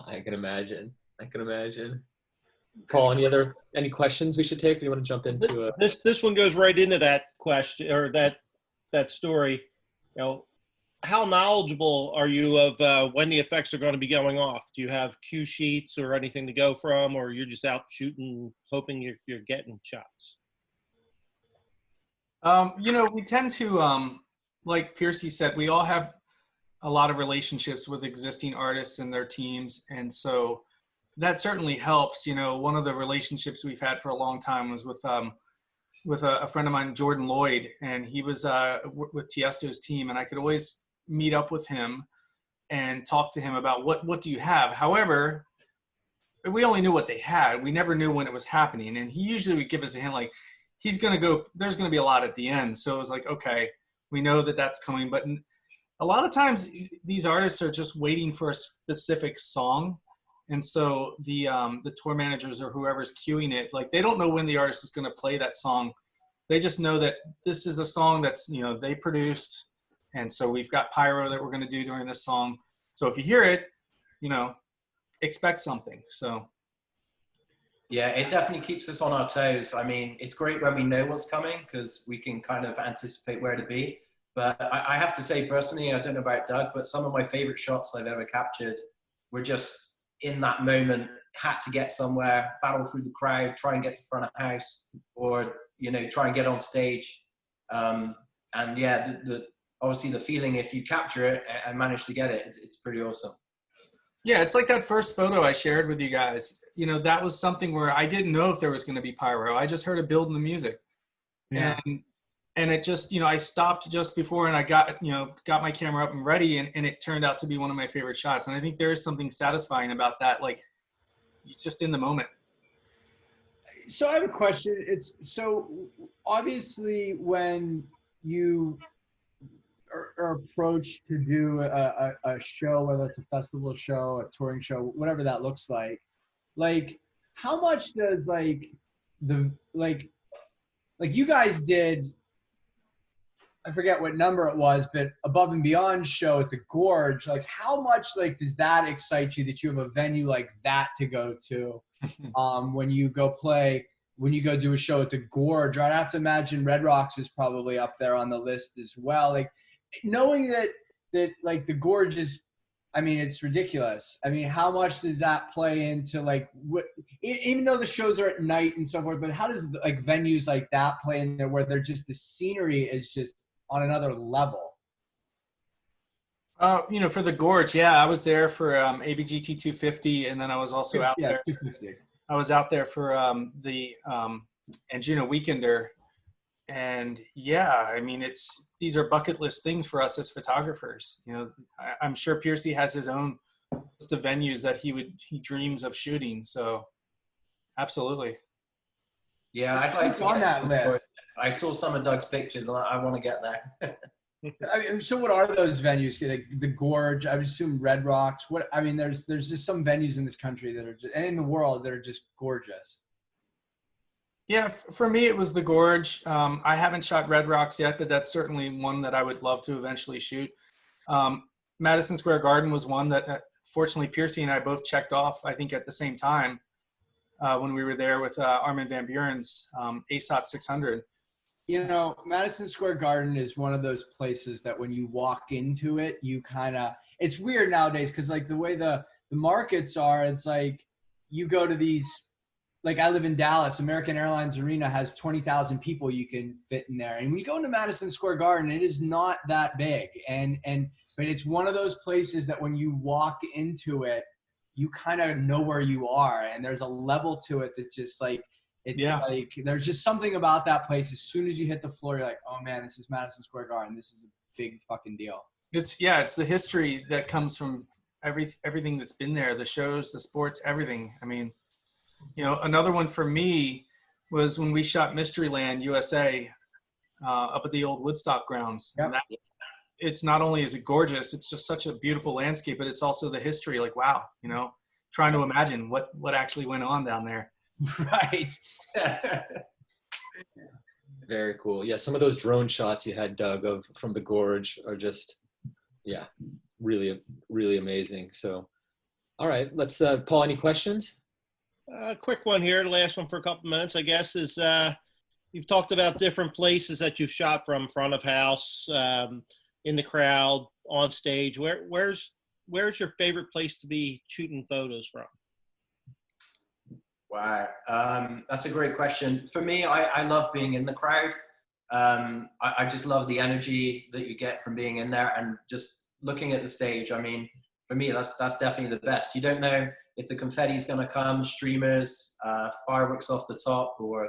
I can imagine. I can imagine. Paul, any questions we should take? Do you want to jump into this one goes right into that question or that story. You know, how knowledgeable are you of when the effects are going to be going off? Do you have cue sheets or anything to go from, or you're just out shooting, hoping you're getting shots? You know, we tend to, like Piercy said, we all have a lot of relationships with existing artists and their teams. And so that certainly helps. You know, one of the relationships we've had for a long time was with a friend of mine, Jordan Lloyd, and he was with Tiesto's team, and I could always meet up with him and talk to him about what do you have. However, we only knew what they had. We never knew when it was happening. And he usually would give us a hint like, there's going to be a lot at the end. So it was like, okay, we know that that's coming. But a lot of times these artists are just waiting for a specific song. And so the tour managers or whoever's cueing it, like they don't know when the artist is going to play that song. They just know that this is a song that's, you know, they produced. And so we've got pyro that we're going to do during this song. So if you hear it, you know, expect something. So. Yeah, it definitely keeps us on our toes. I mean, it's great when we know what's coming because we can kind of anticipate where to be. But I have to say personally, I don't know about Doug, but some of my favorite shots I've ever captured were just in that moment, had to get somewhere, battle through the crowd, try and get to front of house, or, you know, try and get on stage. And yeah, obviously the feeling, if you capture it and manage to get it, it's pretty awesome. Yeah, it's like that first photo I shared with you guys. You know, that was something where I didn't know if there was going to be pyro. I just heard it building the music. Yeah. And it just, you know, I stopped just before and I got my camera up and ready, and it turned out to be one of my favorite shots. And I think there is something satisfying about that. Like, it's just in the moment. So I have a question. It's so obviously when you are approached to do a show, whether it's a festival show, a touring show, whatever that looks like how much does like you guys did, I forget what number it was, but Above and Beyond show at the Gorge, like how much like does that excite you that you have a venue like that to go to when you go do a show at the Gorge? I'd have to imagine Red Rocks is probably up there on the list as well. Like knowing that like the Gorge is, I mean, it's ridiculous. I mean, how much does that play into like what, even though the shows are at night and so forth, but how does like venues like that play in there where they're just, the scenery is just on another level? You know, for the Gorge, yeah, I was there for ABGT 250, and then I was also out there. 250. I was out there for the Anjuna Weekender, and yeah, I mean, these are bucket list things for us as photographers. You know, I'm sure Piercy has his own list of venues that he dreams of shooting. So, absolutely. Yeah, I'd like to on that list. I saw some of Doug's pictures, and I want to get there. I mean, so what are those venues? Like the Gorge, I would assume Red Rocks. What, I mean, there's just some venues in this country that are just, and in the world that are just gorgeous. Yeah, for me, it was the Gorge. I haven't shot Red Rocks yet, but that's certainly one that I would love to eventually shoot. Madison Square Garden was one that, fortunately, Piercy and I both checked off, I think, at the same time when we were there with Armin van Buren's ASOT 600. You know, Madison Square Garden is one of those places that when you walk into it, you kind of, it's weird nowadays because like the way the markets are, it's like you go to these, like I live in Dallas, American Airlines Arena has 20,000 people you can fit in there. And when you go into Madison Square Garden, it is not that big. But it's one of those places that when you walk into it, you kind of know where you are. And there's a level to it that just like, It's Yeah. like there's just something about that place. As soon as you hit the floor, you're like, oh man, this is Madison Square Garden. This is a big fucking deal. It's the history that comes from everything that's been there, the shows, the sports, everything. I mean, another one for me was when we shot Mysteryland USA up at the old Woodstock grounds. Yep. And it's not only is it gorgeous, it's just such a beautiful landscape, but it's also the history. Like, wow, trying to imagine what actually went on down there. Right. Very cool. Yeah, some of those drone shots you had, Doug, from the gorge are just, yeah, really, really amazing. So, all right, let's, Paul, any questions? Quick one here, the last one for a couple minutes, I guess, is you've talked about different places that you've shot from, front of house, in the crowd, on stage. Where's your favorite place to be shooting photos from? Wow, that's a great question. For me, I love being in the crowd. I just love the energy that you get from being in there and just looking at the stage. I mean, for me, that's definitely the best. You don't know if the confetti is going to come, streamers, fireworks off the top, or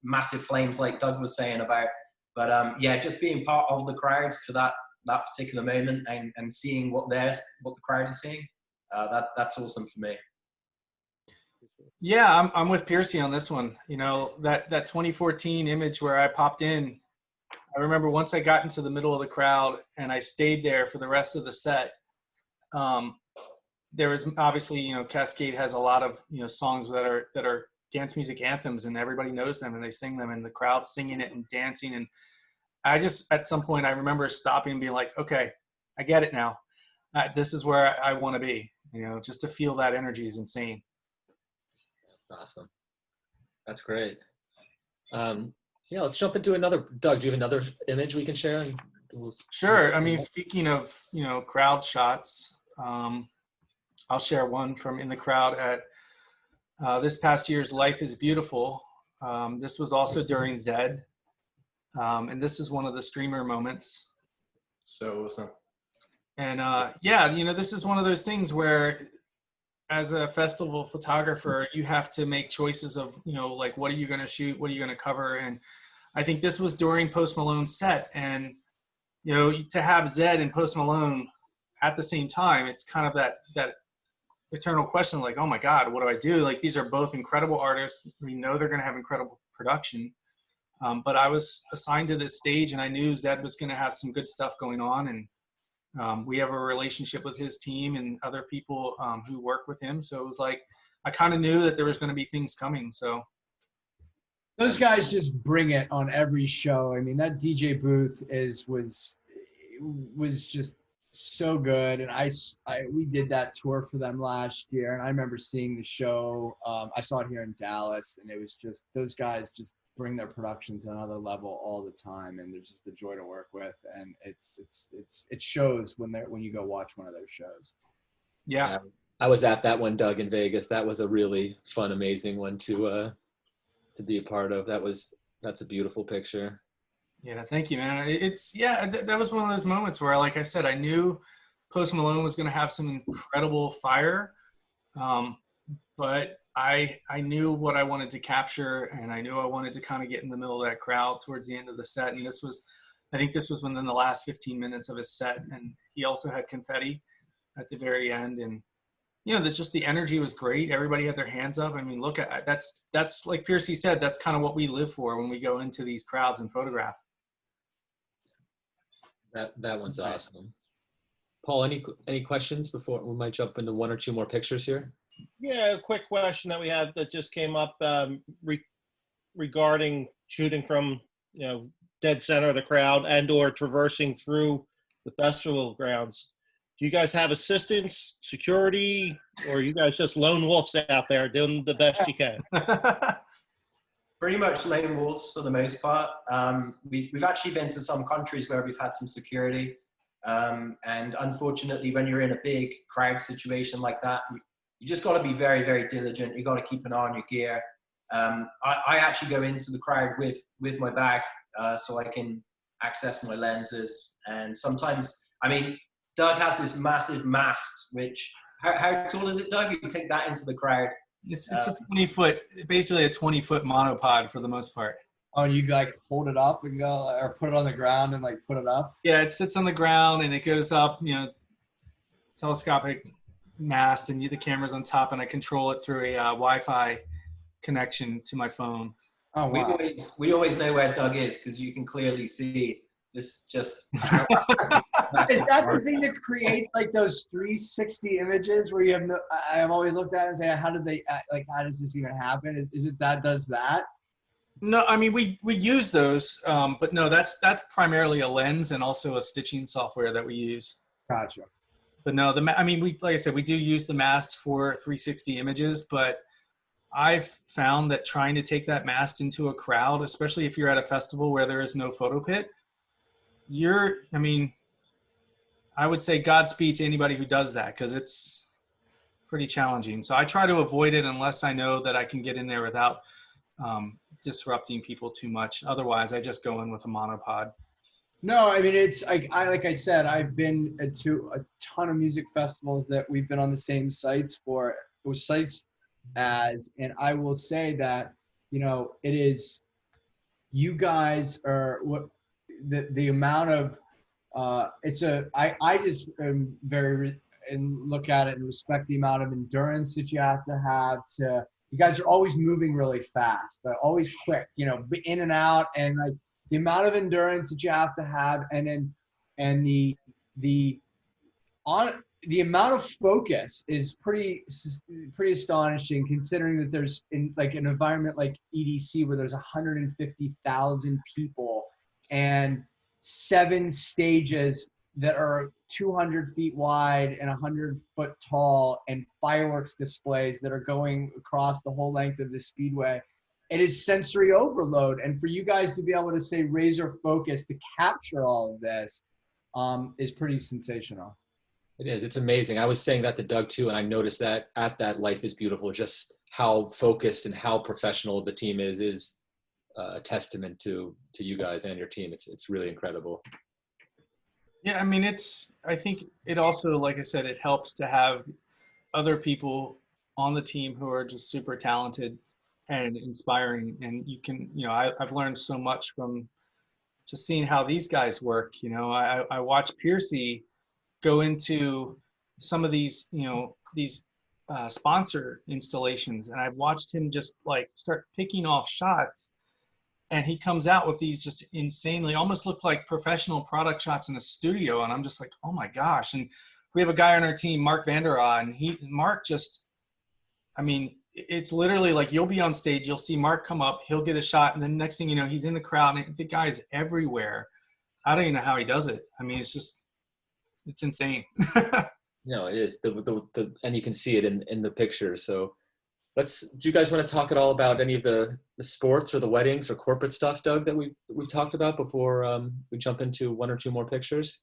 massive flames like Doug was saying about. But yeah, just being part of the crowd for that particular moment and seeing what the crowd is seeing, that's awesome for me. Yeah, I'm with Piercy on this one. That 2014 image where I popped in, I remember once I got into the middle of the crowd and I stayed there for the rest of the set. There was obviously, Cascade has a lot of, songs that are dance music anthems, and everybody knows them and they sing them, and the crowd singing it and dancing. And I just, at some point, I remember stopping and being like, okay, I get it now. This is where I want to be, just to feel that energy is insane. Awesome. That's great. Yeah, let's jump into another. Doug, do you have another image we can share? Sure. I mean, speaking of, crowd shots, I'll share one from in the crowd at this past year's Life is Beautiful. This was also during Zed. And this is one of the streamer moments. So awesome. And yeah, this is one of those things where as a festival photographer, you have to make choices of, like, what are you going to shoot? What are you going to cover? And I think this was during Post Malone's set. And, to have Zed and Post Malone at the same time, it's kind of that eternal question, like, oh my God, what do I do? Like, these are both incredible artists. We know they're going to have incredible production. But I was assigned to this stage and I knew Zed was going to have some good stuff going on. And we have a relationship with his team and other people who work with him. So it was like, I kind of knew that there was going to be things coming. So those guys just bring it on every show. I mean, that DJ booth was just so good. And we did that tour for them last year. And I remember seeing the show. I saw it here in Dallas, and it was just, those guys just bring their production to another level all the time, and they're just a joy to work with, and it shows when you go watch one of those shows. Yeah. I was at that one, Doug, in Vegas. That was a really fun, amazing one to be a part of. That's a beautiful picture. Yeah, thank you, man. That was one of those moments where, like I said, I knew Post Malone was going to have some incredible fire, but I knew what I wanted to capture, and I knew I wanted to kind of get in the middle of that crowd towards the end of the set. And I think this was within the last 15 minutes of his set. And he also had confetti at the very end. And, there's just the energy was great. Everybody had their hands up. I mean, look at that's like Piercy said, that's kind of what we live for when we go into these crowds and photograph. That one's awesome. Paul, any questions before we might jump into one or two more pictures here? Yeah, a quick question that we have that just came up regarding shooting from, dead center of the crowd and or traversing through the festival grounds. Do you guys have assistance, security, or are you guys just lone wolves out there doing the best you can? Pretty much lone wolves for the most part. We've actually been to some countries where we've had some security. And unfortunately, when you're in a big crowd situation like that, you just got to be very, very diligent. You got to keep an eye on your gear. I actually go into the crowd with my bag so I can access my lenses. And sometimes, I mean, Doug has this massive mast, which, how tall is it, Doug? You can take that into the crowd. It's a 20-foot, basically a 20-foot monopod for the most part. Oh, you like hold it up and go, or put it on the ground and like put it up? Yeah, it sits on the ground and it goes up, telescopic mast, and the camera's on top, and I control it through a Wi-Fi connection to my phone. Oh, wow. We always know where Doug is because you can clearly see this just. Is that the thing that creates like those 360 images where you have no? I've always looked at it and say, how did they like? How does this even happen? Is it that does that? No, I mean we use those, but no, that's primarily a lens and also a stitching software that we use. Gotcha. But no, we, like I said, we do use the mast for 360 images, but I've found that trying to take that mast into a crowd, especially if you're at a festival where there is no photo pit, I would say Godspeed to anybody who does that, because it's pretty challenging. So I try to avoid it unless I know that I can get in there without disrupting people too much. Otherwise, I just go in with a monopod. No, I mean, it's like I said, I've been to a ton of music festivals that we've been on the same sites for, and I will say that, it is, you guys are what the amount of, I just am and look at it and respect the amount of endurance that you have, you guys are always moving really fast, but always quick, in and out, and like, the amount of endurance that you have to have, and the amount of focus is pretty astonishing, considering that there's in like an environment like EDC where there's 150,000 people and 7 stages that are 200 feet wide and 100 foot tall, and fireworks displays that are going across the whole length of the speedway. It is sensory overload, and for you guys to be able to say razor focus to capture all of this is pretty sensational. It is. It's amazing. I was saying that to Doug too, and I noticed that at that Life is Beautiful, just how focused and how professional the team is a testament to you guys and your team. It's really incredible. Yeah, I mean, I think it also, like I said, it helps to have other people on the team who are just super talented and inspiring. And you can, I've learned so much from just seeing how these guys work. I watch Piercy go into some of these, sponsor installations, and I've watched him just like start picking off shots, and he comes out with these just insanely, almost look like professional product shots in a studio. And I'm just like, oh my gosh. And we have a guy on our team, Mark Vanderaw, and Mark just, I mean, it's literally like you'll be on stage, you'll see Mark come up, he'll get a shot, and then next thing you know, he's in the crowd, and the guy is everywhere. I don't even know how he does it. I mean, it's insane. No, it is. And you can see it in the picture. So do you guys want to talk at all about any of the sports or the weddings or corporate stuff, Doug, that we've talked about before we jump into one or two more pictures?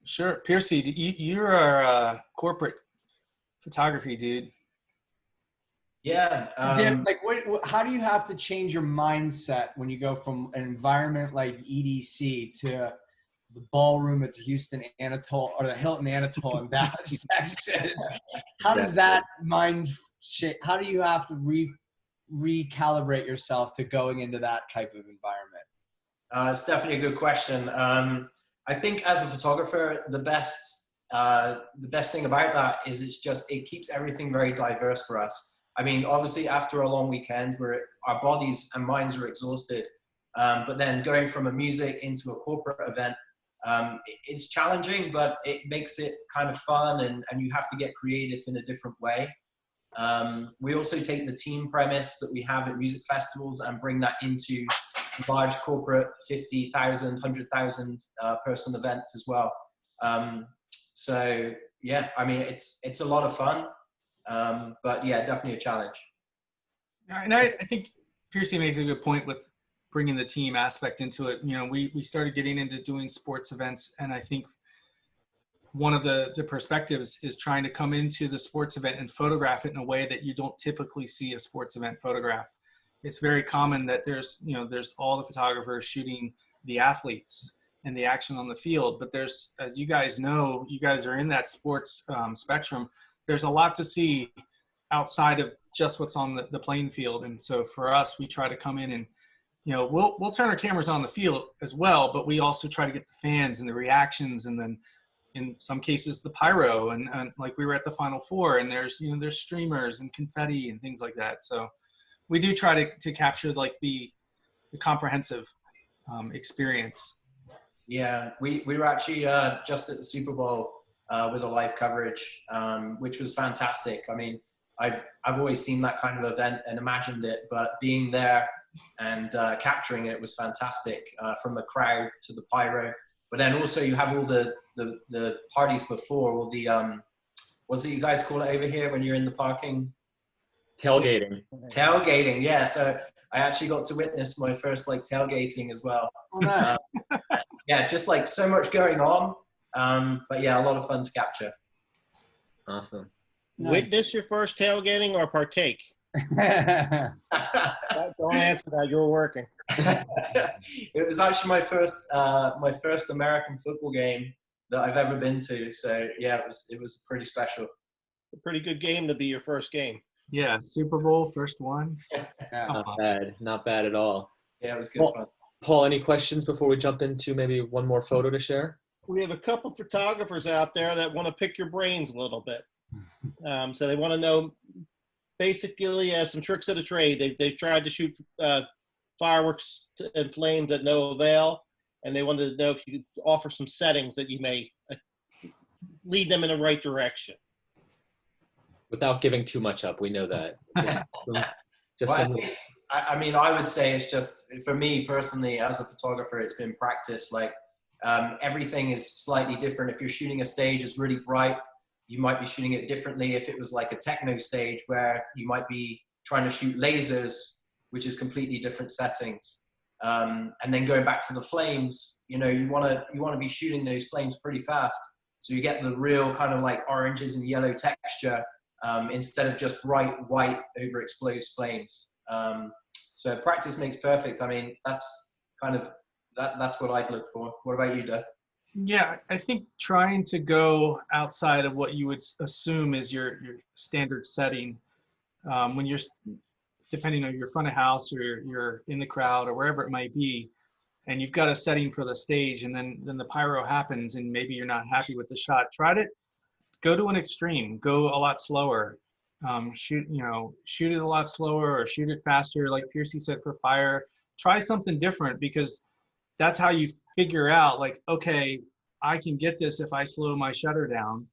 Sure. Piercy, you're our corporate photography dude. Yeah. How do you have to change your mindset when you go from an environment like EDC to the ballroom at the Houston Anatole or the Hilton Anatole in Dallas, Texas? How does that mind shape? How do you have to recalibrate yourself to going into that type of environment? It's definitely a good question. I think as a photographer, the best thing about that is it keeps everything very diverse for us. I mean, obviously after a long weekend where our bodies and minds are exhausted, but then going from a music into a corporate event, it's challenging, but it makes it kind of fun, and you have to get creative in a different way. We also take the team premise that we have at music festivals and bring that into large corporate 50,000, 100,000 person events as well. So yeah, I mean, it's a lot of fun, but yeah, definitely a challenge. And I think Piercy makes a good point with bringing the team aspect into it. We started getting into doing sports events, and I think one of the perspectives is trying to come into the sports event and photograph it in a way that you don't typically see a sports event photographed. It's very common that there's all the photographers shooting the athletes and the action on the field, but there's, as you guys know, you guys are in that sports spectrum, there's a lot to see outside of just what's on the playing field. And so for us, we try to come in and, we'll turn our cameras on the field as well, but we also try to get the fans and the reactions, and then in some cases the pyro, and like we were at the Final Four, and there's streamers and confetti and things like that. So we do try to capture like the comprehensive experience. Yeah, we were actually just at the Super Bowl with a live coverage, which was fantastic. I mean, I've always seen that kind of event and imagined it, but being there and capturing it was fantastic, from the crowd to the pyro. But then also you have all the parties before, all the what's it you guys call it over here when you're in the parking? Tailgating. Tailgating, yeah. So I actually got to witness my first like tailgating as well. Oh, nice. Yeah, just like so much going on. But yeah, a lot of fun to capture. Awesome. Nice. Witness your first tailgating or partake? Don't answer that. You're working. It was actually my first American football game that I've ever been to. So yeah, it was pretty special. A pretty good game to be your first game. Yeah, Super Bowl, first one. Not bad at all. Yeah, it was good fun. Paul, any questions before we jump into maybe one more photo to share? We have a couple photographers out there that want to pick your brains a little bit. So they want to know basically some tricks of the trade. They've tried to shoot fireworks and flames at no avail, and they wanted to know if you could offer some settings that you may lead them in the right direction. Without giving too much up, we know that. I mean, I would say it's just, for me personally, as a photographer, it's been practice. Like everything is slightly different. If you're shooting a stage that's really bright, you might be shooting it differently. If it was like a techno stage where you might be trying to shoot lasers, which is completely different settings. And then going back to the flames, you want to be shooting those flames pretty fast. So you get the real kind of like oranges and yellow texture, instead of just bright white overexposed flames. So practice makes perfect. I mean, that's what I'd look for. What about you, Doug? Yeah, I think trying to go outside of what you would assume is your standard setting, when you're, depending on your front of house or you're in the crowd or wherever it might be, and you've got a setting for the stage, and then the pyro happens and maybe you're not happy with the shot, try to go to an extreme, go a lot slower, shoot it a lot slower or shoot it faster, like Piercy said, for fire. Try something different, because that's how you figure out, like, okay, I can get this if I slow my shutter down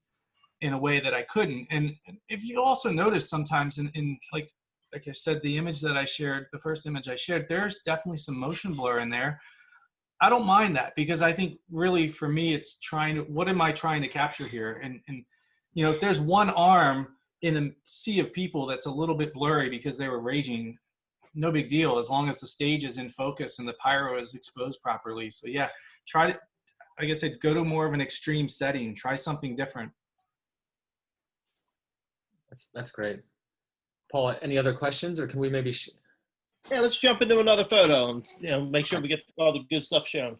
in a way that I couldn't. And if you also notice sometimes in like I said, the image that I shared, the first image I shared, there's definitely some motion blur in there. I don't mind that, because I think really for me, it's what am I trying to capture here? And if there's one arm in a sea of people that's a little bit blurry because they were raging, no big deal, as long as the stage is in focus and the pyro is exposed properly. So yeah, try to, like I said, go to more of an extreme setting, try something different. That's great. Paul, any other questions, or can we maybe? Yeah, let's jump into another photo and make sure we get all the good stuff shown.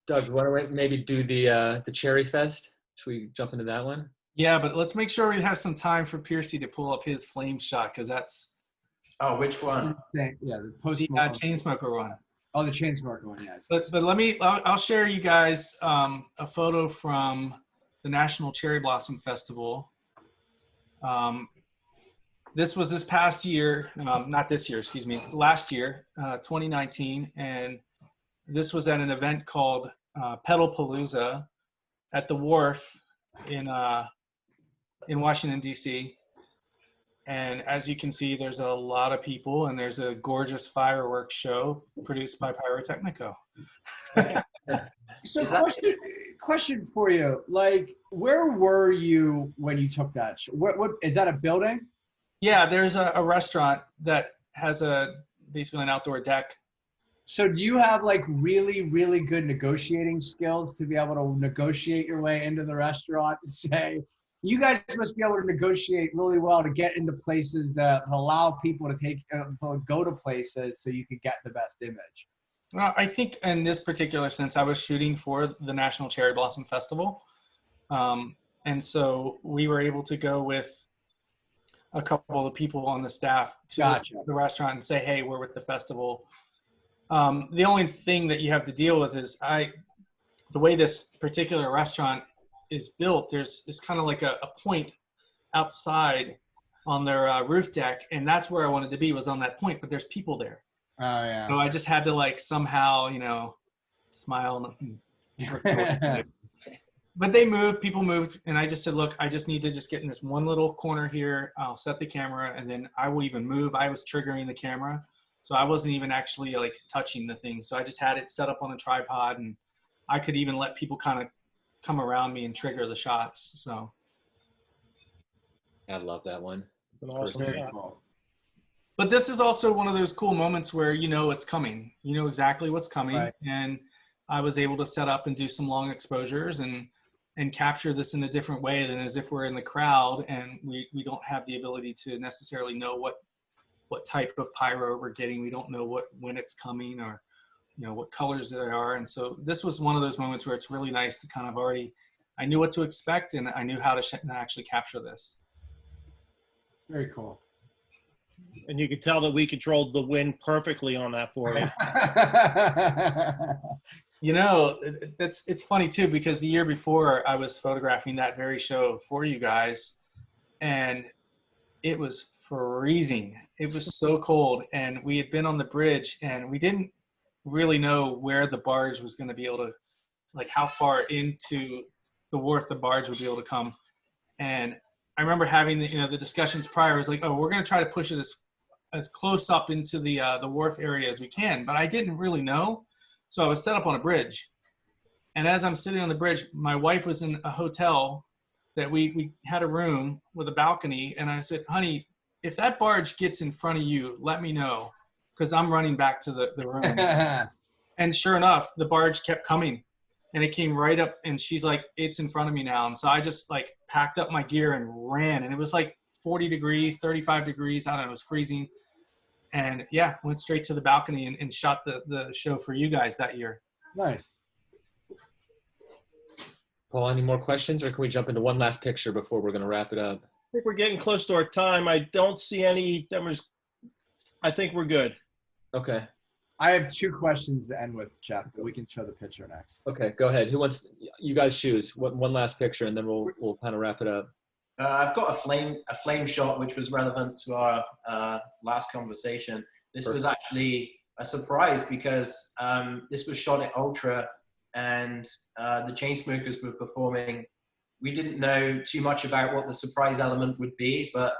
Doug, why don't we maybe do the Cherry Fest? Should we jump into that one? Yeah, but let's make sure we have some time for Piercy to pull up his flame shot, because that's. Oh, which one? Yeah, the post. The Chainsmoker one. Oh, the Chainsmoker one, yeah. But I'll share you guys a photo from the National Cherry Blossom Festival. This was this past year, not this year, excuse me, last year, 2019. And this was at an event called Pedalpalooza at the Wharf in Washington, D.C. And as you can see, there's a lot of people, and there's a gorgeous fireworks show produced by Pyrotecnico. So question for you, like, where were you when you took that? What is that, a building? Yeah, there's a restaurant that has basically an outdoor deck. So do you have like really, really good negotiating skills to be able to negotiate your way into the restaurant to say, you guys must be able to negotiate really well to get into places that allow people to go to places so you can get the best image? Well, I think in this particular sense, I was shooting for the National Cherry Blossom Festival. And so we were able to go with a couple of people on the staff to Gotcha. the restaurant and say, hey, we're with the festival. The only thing that you have to deal with is the way this particular restaurant is built, it's kind of like a point outside on their roof deck, and that's where I wanted to be, was on that point, but there's people there. Oh yeah. So I just had to like somehow, smile. But they moved, people moved, and I just said, look, I just need to just get in this one little corner here. I'll set the camera, and then I will even move. I was triggering the camera, so I wasn't even actually like touching the thing. So I just had it set up on a tripod, and I could even let people kind of come around me and trigger the shots. So I love that one. An awesome Very shot. cool. but this is also one of those cool moments where it's coming. You know exactly what's coming. Right. And I was able to set up and do some long exposures and capture this in a different way than as if we're in the crowd and we don't have the ability to necessarily know what type of pyro we're getting. We don't know when it's coming or what colors there are. And so this was one of those moments where it's really nice to kind of I knew what to expect and I knew how to actually capture this. Very cool. And you could tell that we controlled the wind perfectly on that for you. It's funny too, because the year before I was photographing that very show for you guys and it was freezing. It was so cold and we had been on the bridge and we didn't really know where the barge was going to be able to, like how far into the wharf the barge would be able to come. And I remember having the discussions prior. I was like, oh, we're going to try to push it as close up into the wharf area as we can. But I didn't really know. So I was set up on a bridge. And as I'm sitting on the bridge, my wife was in a hotel that we had a room with a balcony. And I said, honey, if that barge gets in front of you, let me know. Because I'm running back to the room. And sure enough, the barge kept coming. And it came right up, and she's like, it's in front of me now. And so I just like packed up my gear and ran. And it was like 40 degrees, 35 degrees. I don't know, it was freezing. And yeah, went straight to the balcony and shot the show for you guys that year. Nice. Paul, any more questions, or can we jump into one last picture before we're going to wrap it up? I think we're getting close to our time. I don't see any. I think we're good. Okay. I have two questions to end with, Jeff, but we can show the picture next. Okay, go ahead. Who wants? You guys choose one last picture, and then we'll kind of wrap it up. I've got a flame shot, which was relevant to our last conversation. This was actually a surprise because this was shot at Ultra, and the Chainsmokers were performing. We didn't know too much about what the surprise element would be, but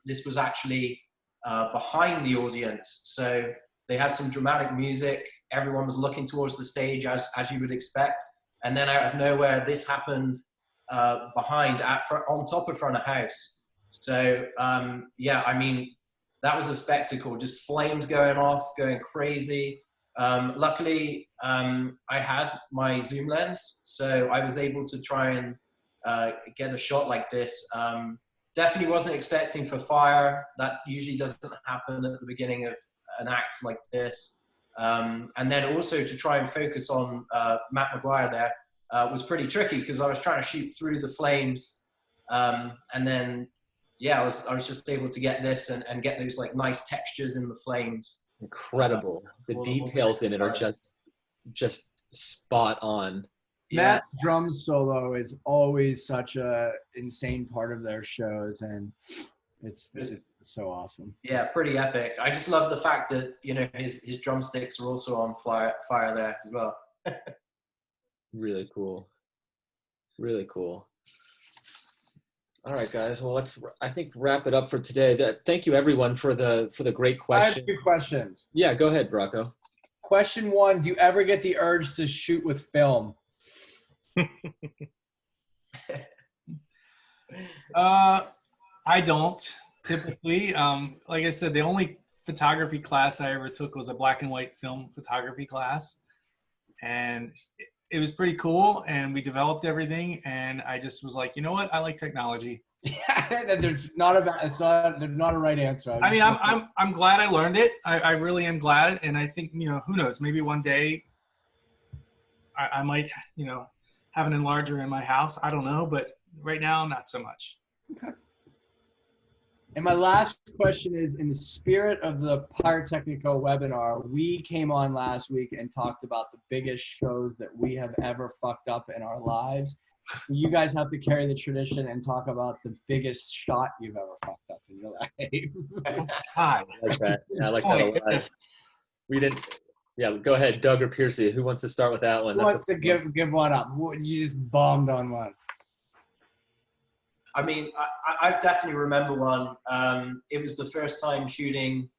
this was actually behind the audience. So they had some dramatic music. Everyone was looking towards the stage as you would expect. And then out of nowhere, this happened behind, on top of front of house. So yeah, I mean, that was a spectacle, just flames going off, going crazy. Luckily, I had my zoom lens, so I was able to try and get a shot like this. Definitely wasn't expecting for fire. That usually doesn't happen at the beginning of an act like this. And then also to try and focus on Matt McGuire there was pretty tricky because I was trying to shoot through the flames. And then, yeah, I was just able to get this and get those like nice textures in the flames. Incredible. The details in it are just spot on. Matt's drum solo is always such a insane part of their shows, and it's so awesome. Yeah, pretty epic. I just love the fact that his drumsticks are also on fire there as well. Really cool. Really cool. All right, guys. Well, let's I think wrap it up for today. Thank you everyone for the great I question. have two questions. Yeah, go ahead, Rocco. Question one: do you ever get the urge to shoot with film? I don't typically. Like I said, the only photography class I ever took was a black and white film photography class, and it was pretty cool. And we developed everything, and I just was like, you know what? I like technology. Yeah, there's not a right answer. I mean, I'm glad I learned it. I really am glad, and I think who knows? Maybe one day I might have an enlarger in my house. I don't know, but right now not so much. Okay. And my last question is, in the spirit of the Pyrotecnico webinar, we came on last week and talked about the biggest shows that we have ever fucked up in our lives. You guys have to carry the tradition and talk about the biggest shot you've ever fucked up in your life. God. I like that. Yeah, I like that a lot. We didn't. Yeah, go ahead, Doug or Piercy. Who wants to start with that one? Who wants to give one up? You just bombed on one. I mean, I definitely remember one. It was the first time shooting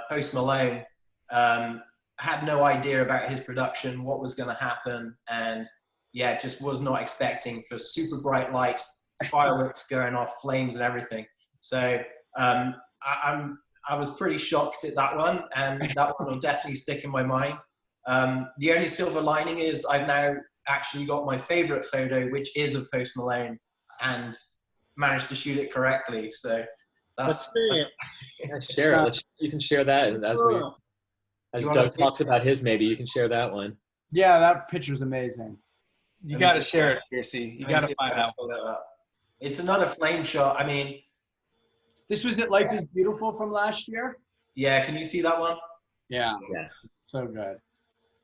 Post Malone. I had no idea about his production, what was going to happen, and yeah, just was not expecting for super bright lights, fireworks going off, flames and everything. So I was pretty shocked at that one, and that one will definitely stick in my mind. The only silver lining is I've now actually got my favorite photo, which is of Post Malone, and managed to shoot it correctly. So Let's see it. Yeah, share it. You can share that, and as Doug talked about his, maybe you can share that one. Yeah, that picture's amazing. You got to share it, Piercy. You got to find out. It's another flame shot. I mean, this was at Life is Beautiful from last year? Yeah, can you see that one? Yeah. Yeah. It's so good.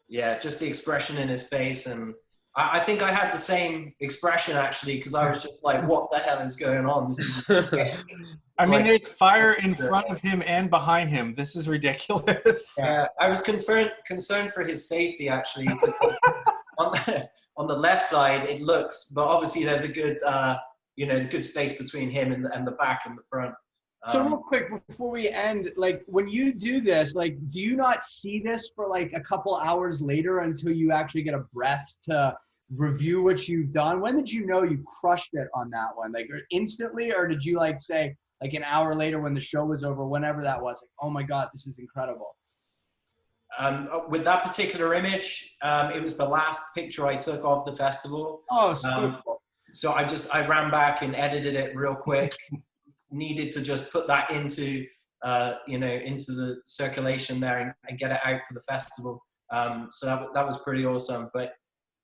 Yeah, just the expression in his face. And I think I had the same expression, actually, because I was just like, what the hell is going on? This is I mean, there's fire in front of him and behind him. This is ridiculous. Yeah, I was concerned for his safety, actually. On the left side, it looks, but obviously there's a good, good space between him and the back and the front. So real quick, before we end, like when you do this, like, do you not see this for like a couple hours later until you actually get a breath to review what you've done? When did you know you crushed it on that one? Like instantly, or did you like say like an hour later when the show was over, whenever that was, like, oh my God, this is incredible? With that particular image, it was the last picture I took of the festival. Oh, so cool. So I ran back and edited it real quick. Needed to just put that into into the circulation there and get it out for the festival. So that was pretty awesome. But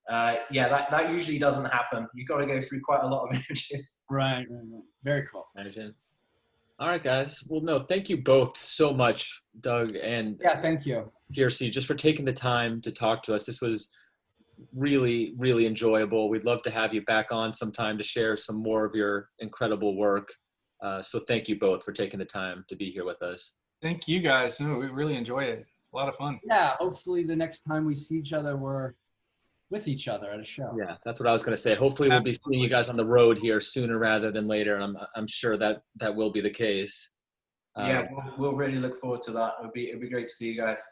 yeah, that usually doesn't happen. You've got to go through quite a lot of images. Right. Very cool. Imagine. All right, guys. Well, no, thank you both so much, Doug and thank you, Piercy, just for taking the time to talk to us. This was really, really enjoyable. We'd love to have you back on sometime to share some more of your incredible work. So thank you both for taking the time to be here with us. Thank you guys. No, we really enjoyed it. A lot of fun. Yeah, hopefully the next time we see each other, we're with each other at a show. Yeah, that's what I was going to say. Hopefully we'll be seeing you guys on the road here sooner rather than later. And I'm sure that will be the case. Yeah, we'll really look forward to that. It'd be great to see you guys.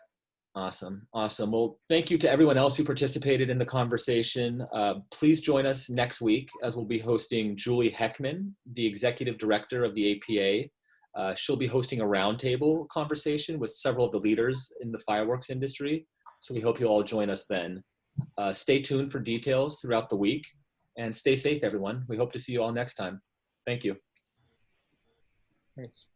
Awesome. Well, thank you to everyone else who participated in the conversation. Please join us next week as we'll be hosting Julie Heckman, the Executive Director of the APA. She'll be hosting a roundtable conversation with several of the leaders in the fireworks industry. So we hope you'll all join us then. Stay tuned for details throughout the week and stay safe, everyone. We hope to see you all next time. Thank you. Thanks.